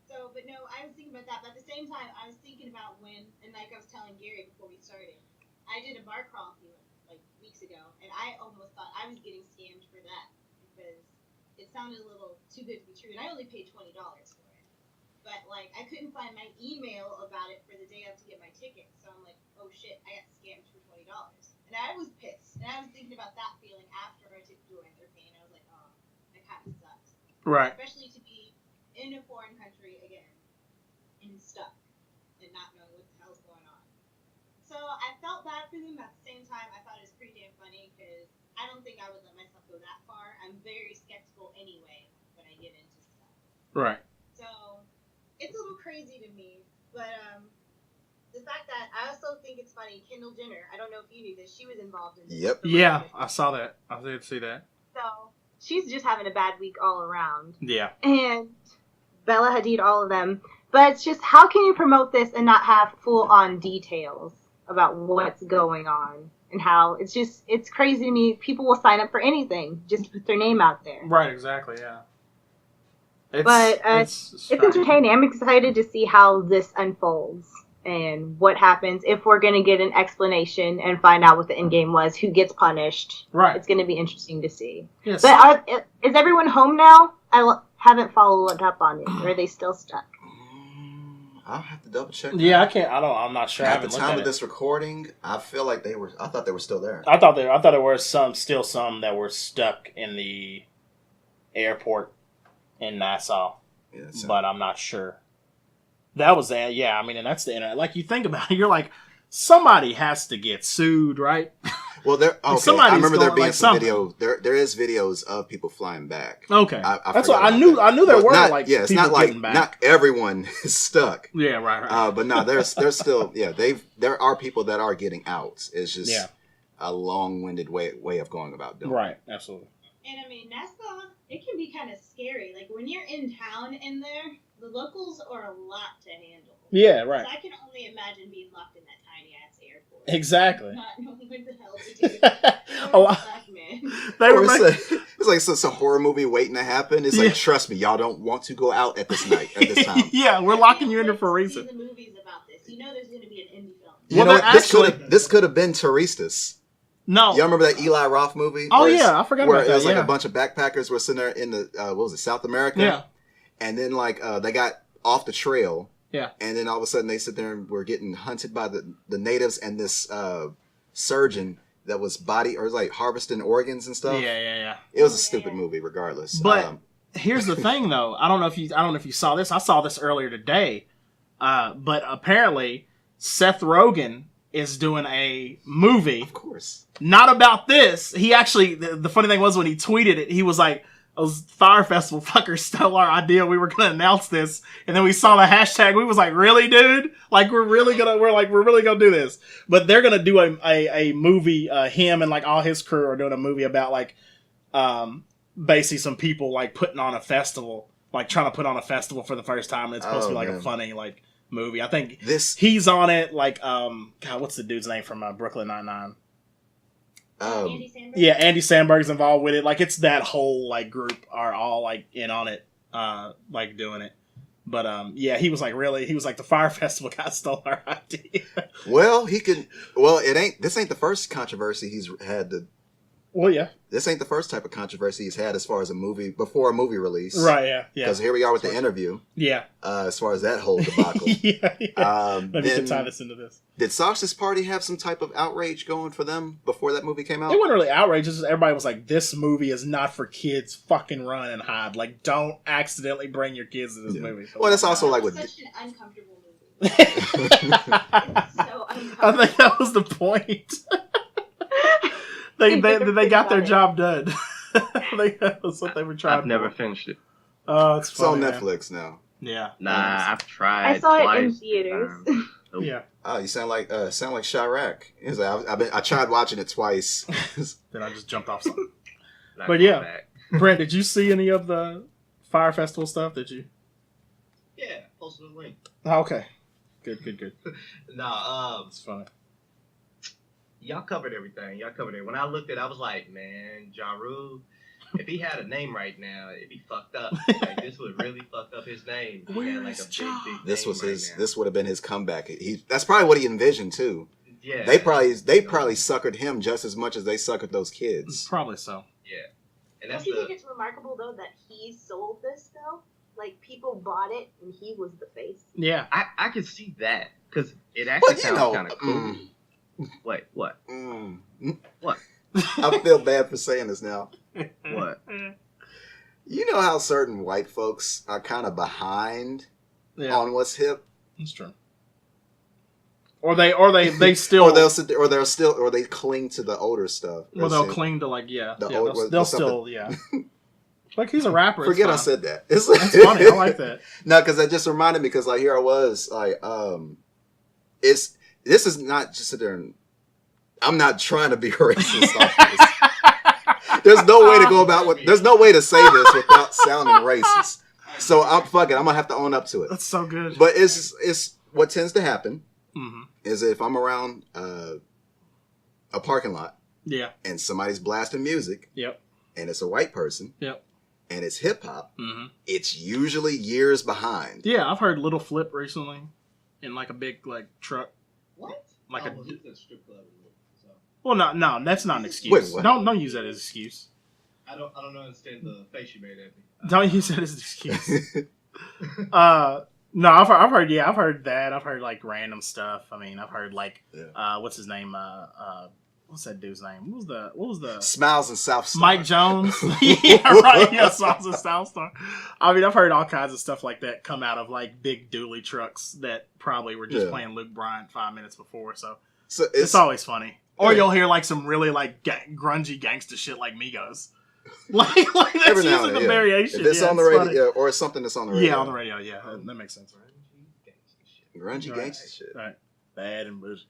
Speaker 4: So, but no, I was thinking about that. But at the same time, I was thinking about when, and like I was telling Gary before we started, I did a bar crawl like weeks ago, and I almost thought I was getting scammed for that because it sounded a little too good to be true, and I only paid $20 for it. But like, I couldn't find my email about it for the day I have to get my ticket, so I'm like, oh shit, I got scammed for $20. And I was pissed, and I was thinking about that feeling after I took joy in their pain. I was like, oh, that kind of sucks.
Speaker 1: Right.
Speaker 4: Especially to be in a foreign country again and stuck and not knowing what the hell's going on. So I felt bad for them. At the same time, I thought it was pretty damn funny because I don't think I would let myself go that far. I'm very skeptical anyway when I get into stuff.
Speaker 1: Right.
Speaker 4: So it's a little crazy to me, but the fact that I also think it's funny, Kendall Jenner, I don't know if you knew this, she was involved in this.
Speaker 3: Yep.
Speaker 1: Yeah, I saw that. I did see that.
Speaker 4: So she's just having a bad week all around.
Speaker 1: Yeah.
Speaker 4: And Bella Hadid, all of them. But it's just, how can you promote this and not have full-on details about what's going on? And how it's crazy to me. People will sign up for anything just to put their name out there.
Speaker 1: Right, exactly, yeah.
Speaker 4: It's entertaining. I'm excited to see how this unfolds and what happens if we're going to get an explanation and find out what the end game was, who gets punished.
Speaker 1: Right.
Speaker 4: It's going to be interesting to see.
Speaker 1: Yes.
Speaker 4: But is everyone home now? haven't followed up on it. Are they still stuck?
Speaker 3: I'll have to double check.
Speaker 1: Yeah, I can't. I'm not sure. I
Speaker 3: At
Speaker 1: haven't
Speaker 3: the
Speaker 1: looked
Speaker 3: time
Speaker 1: at
Speaker 3: of
Speaker 1: it.
Speaker 3: this recording, I feel like they were. I thought they were still there.
Speaker 1: I thought there were still some that were stuck in the airport in Nassau,
Speaker 3: Yeah,
Speaker 1: but I'm not sure. That was yeah. I mean, and that's the internet. Like you think about it, you're like, somebody has to get sued, right?
Speaker 3: Well, there. Okay,
Speaker 1: somebody's
Speaker 3: I remember there
Speaker 1: going,
Speaker 3: being
Speaker 1: like,
Speaker 3: some
Speaker 1: something.
Speaker 3: video. There is videos of people flying back.
Speaker 1: Okay, that's what
Speaker 3: forgot
Speaker 1: I
Speaker 3: about
Speaker 1: knew.
Speaker 3: that.
Speaker 1: I knew there
Speaker 3: But
Speaker 1: were
Speaker 3: not,
Speaker 1: like
Speaker 3: yeah, it's
Speaker 1: people
Speaker 3: not like
Speaker 1: getting back.
Speaker 3: not everyone is stuck.
Speaker 1: Yeah, right.
Speaker 3: But no, there's still there are people that are getting out. It's just a long-winded way of going about doing it.
Speaker 1: Right, absolutely.
Speaker 6: And I mean, Nassau, it can be kind of scary. Like when you're in town in there, the locals are a lot to handle.
Speaker 1: Yeah, right.
Speaker 6: So I can only imagine being locked in that tiny ass airport.
Speaker 1: Exactly.
Speaker 6: Not knowing what the hell to do.
Speaker 1: A lot.
Speaker 6: Black man.
Speaker 1: They were
Speaker 3: It's like it's a horror movie waiting to happen. It's like, trust me, y'all don't want to go out at this time.
Speaker 1: Yeah, we're locking you in there for a reason.
Speaker 6: See the movies about this. You know, there's going to be an indie film.
Speaker 3: You know
Speaker 1: Well,
Speaker 3: what? This could have been Touristas.
Speaker 1: No.
Speaker 3: Y'all remember that Eli Roth movie?
Speaker 1: Oh
Speaker 3: where
Speaker 1: yeah, I forgot
Speaker 3: where
Speaker 1: about that.
Speaker 3: it was like
Speaker 1: yeah.
Speaker 3: a bunch of backpackers were sitting there in the what was it, South America?
Speaker 1: Yeah.
Speaker 3: And then like they got off the trail.
Speaker 1: Yeah.
Speaker 3: And then all of a sudden they sit there and were getting hunted by the natives and this surgeon that was like harvesting organs and stuff.
Speaker 1: Yeah.
Speaker 3: It was a stupid movie, regardless.
Speaker 1: But here's the thing, though. I don't know if you saw this. I saw this earlier today. But apparently, Seth Rogen is doing a movie.
Speaker 3: Of course.
Speaker 1: Not about this. He actually, the funny thing was when he tweeted it, he was like, those Fire Festival fuckers stole our idea. We were going to announce this. And then we saw the hashtag. We was like, really, dude? Like, we're really going to do this. But they're going to do a movie, him and like all his crew are doing a movie about like, basically some people like putting on a festival, like trying to put on a festival for the first time. And it's supposed to be like a funny, like, movie. I think he's on it. Like, God, what's the dude's name from Brooklyn Nine-Nine?
Speaker 6: Andy Samberg?
Speaker 1: Yeah, Andy Samberg's involved with it. Like, it's that whole like group are all like in on it, like doing it. But yeah, he was like, really? He was like, the Fire Festival guy stole our idea.
Speaker 3: Well, this ain't the first controversy he's had to.
Speaker 1: Well, yeah.
Speaker 3: This ain't the first type of controversy he's had as far as before a movie release.
Speaker 1: Right, yeah.
Speaker 3: Because here we are with the interview.
Speaker 1: Yeah.
Speaker 3: As far as that whole debacle.
Speaker 1: yeah. Maybe we can tie this into this.
Speaker 3: Did Sausage Party have some type of outrage going for them before that movie came out?
Speaker 1: It wasn't really outrageous. Everybody was like, this movie is not for kids. Fucking run and hide. Like, don't accidentally bring your kids to this movie.
Speaker 3: Well, that's also like with...
Speaker 6: Such an uncomfortable movie. It's so uncomfortable.
Speaker 1: I think that was the point. They got their job done. That was what they were trying.
Speaker 2: I've never finished it.
Speaker 1: Oh, it's
Speaker 3: on
Speaker 1: funny,
Speaker 3: Netflix now.
Speaker 1: Yeah.
Speaker 2: Nah, I've tried.
Speaker 4: I saw
Speaker 2: twice.
Speaker 4: it in theaters.
Speaker 2: Nope.
Speaker 1: Yeah.
Speaker 3: Oh, you sound like Chirac. He's like, I tried watching it twice.
Speaker 1: Then I just jumped off something.
Speaker 2: Not
Speaker 1: But
Speaker 2: going
Speaker 1: yeah.
Speaker 2: back.
Speaker 1: Brent, did you see any of the Fire Festival stuff? Did you?
Speaker 5: Yeah, posted a link.
Speaker 1: Oh, okay. Good.
Speaker 5: Nah,
Speaker 1: It's funny.
Speaker 5: y'all covered everything. When I looked at it, I was like, man, Ja Rule, if he had a name right now, it'd be fucked up. Like, this would really fuck up his name. He had, like, a big
Speaker 3: This was
Speaker 5: name
Speaker 3: his.
Speaker 5: right now.
Speaker 3: This would have been his comeback. That's probably what he envisioned too.
Speaker 5: Yeah.
Speaker 3: They probably suckered him just as much as they suckered those kids.
Speaker 1: Probably so.
Speaker 5: Yeah. And
Speaker 4: Don't
Speaker 5: that's
Speaker 4: you think it's remarkable though that he sold this though? Like people bought it and he was the face.
Speaker 1: Yeah.
Speaker 5: I could see that because it actually
Speaker 3: But you
Speaker 5: sounds
Speaker 3: know,
Speaker 5: kind of cool. Wait, what? What?
Speaker 3: I feel bad for saying this now.
Speaker 5: What?
Speaker 3: You know how certain white folks are kind of behind
Speaker 1: Yeah.
Speaker 3: on what's hip,
Speaker 1: That's true. Or they still
Speaker 3: or they'll sit there, or they cling to the older stuff.
Speaker 1: Or they'll cling to like
Speaker 3: The
Speaker 1: yeah
Speaker 3: old-
Speaker 1: they'll
Speaker 3: the
Speaker 1: still like he's a rapper.
Speaker 3: Forget I
Speaker 1: it's
Speaker 3: said that.
Speaker 1: fine. It's funny. I like that.
Speaker 3: No, because that just reminded me. Because like here I was like, this is not just there. I'm not trying to be racist. Off this. There's no way to go about there's no way to say this without sounding racist. So I'm gonna have to own up to it.
Speaker 1: That's so good.
Speaker 3: But it's what tends to happen
Speaker 1: Mm-hmm.
Speaker 3: is if I'm around a parking lot
Speaker 1: Yeah.
Speaker 3: and somebody's blasting music
Speaker 1: Yep.
Speaker 3: and it's a white person
Speaker 1: Yep.
Speaker 3: and it's hip hop,
Speaker 1: Mm-hmm.
Speaker 3: it's usually years behind.
Speaker 1: Yeah, I've heard Little Flip recently in like a big like truck.
Speaker 5: What?
Speaker 1: Like
Speaker 5: he's a strip club. So.
Speaker 1: Well, no, that's not an excuse.
Speaker 3: Wait, what?
Speaker 1: Don't use that as an excuse.
Speaker 5: I don't understand the face you made at me.
Speaker 1: Don't use it as an excuse. No, I've heard that. I've heard like random stuff. I mean, I've heard like, what's his name? What's that dude's name? What was the
Speaker 3: Smiles and South Star.
Speaker 1: Mike Jones? Yeah, right. Yeah, Smiles and South Star. I mean, I've heard all kinds of stuff like that come out of like big dually trucks that probably were just playing Luke Bryant 5 minutes before. So it's always funny. Or you'll hear like some really like grungy gangster shit like Migos. like that's
Speaker 3: Every now
Speaker 1: usually
Speaker 3: and
Speaker 1: the variation.
Speaker 3: If it's on the radio, or it's something that's on the radio.
Speaker 1: Yeah, on the radio. Yeah, that makes sense.
Speaker 3: Grungy gangster shit.
Speaker 1: Right. Bad and bougie.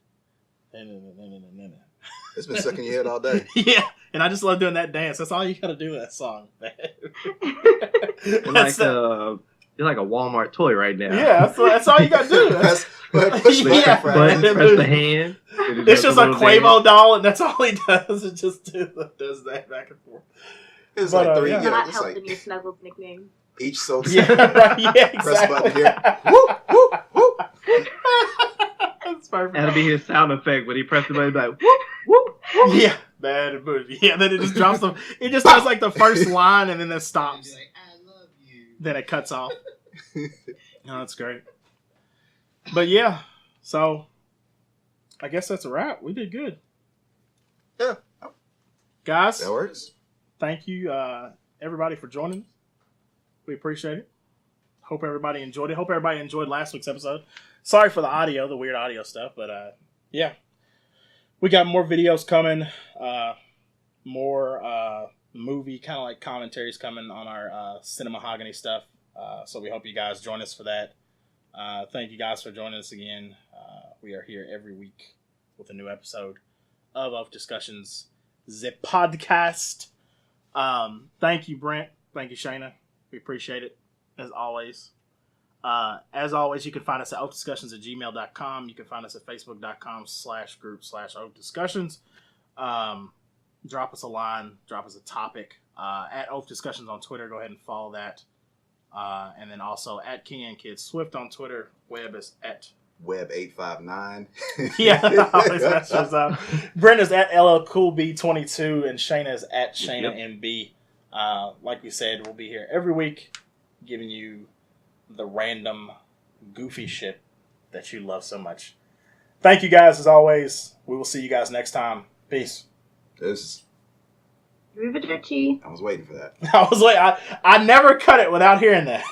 Speaker 3: It's been stuck in your head all day.
Speaker 1: Yeah, and I just love doing that dance. That's all you gotta do with that song.
Speaker 2: You're like a Walmart toy right now.
Speaker 1: Yeah, that's all you gotta do.
Speaker 3: Press
Speaker 2: Press the hand.
Speaker 1: It's just a Quavo doll, and that's all he does. It just does that back and forth.
Speaker 3: It's like three.
Speaker 4: Not
Speaker 3: Yeah, it's
Speaker 4: helping
Speaker 3: like
Speaker 4: you Snuggles nickname.
Speaker 3: each soul.
Speaker 1: Yeah, right. Yeah, exactly.
Speaker 3: Press button here. Woo, woo, woo.
Speaker 1: That's perfect.
Speaker 2: That'll be his sound effect when he presses the button. Like whoop whoop whoop.
Speaker 1: Yeah, bad and bougie. Yeah, then it just drops them. It just does like the first line, and then it stops.
Speaker 5: Be like, I love you.
Speaker 1: Then it cuts off. No, that's great. But yeah, so I guess that's a wrap. We did good.
Speaker 3: Yeah,
Speaker 1: Guys,
Speaker 3: that works.
Speaker 1: thank you everybody for joining us. We appreciate it. Hope everybody enjoyed it. Hope everybody enjoyed last week's episode. Sorry for the weird audio stuff, but yeah. We got more videos coming, more movie kind of like commentaries coming on our Cinemahogany stuff. So we hope you guys join us for that. Thank you guys for joining us again. We are here every week with a new episode of Oafdiscussions, the podcast. Thank you, Brent. Thank you, Shayna. We appreciate it, as always. As always, you can find us at oafdiscussions@gmail.com. You can find us at facebook.com/group/oafdiscussions. Drop us a line. Drop us a topic. At Oafdiscussions on Twitter. Go ahead and follow that. And then also at King and Kid Swift on Twitter. Web is at
Speaker 3: Web859.
Speaker 1: yeah, always messes up. Brenda's at LLCoolB22 and Shayna's at Shayna MB. Like we said, we'll be here every week giving you the random goofy shit that you love so much. Thank you guys as always. We will see you guys next time. Peace.
Speaker 4: Arrivederci.
Speaker 3: I was waiting for that.
Speaker 1: I never cut it without hearing that.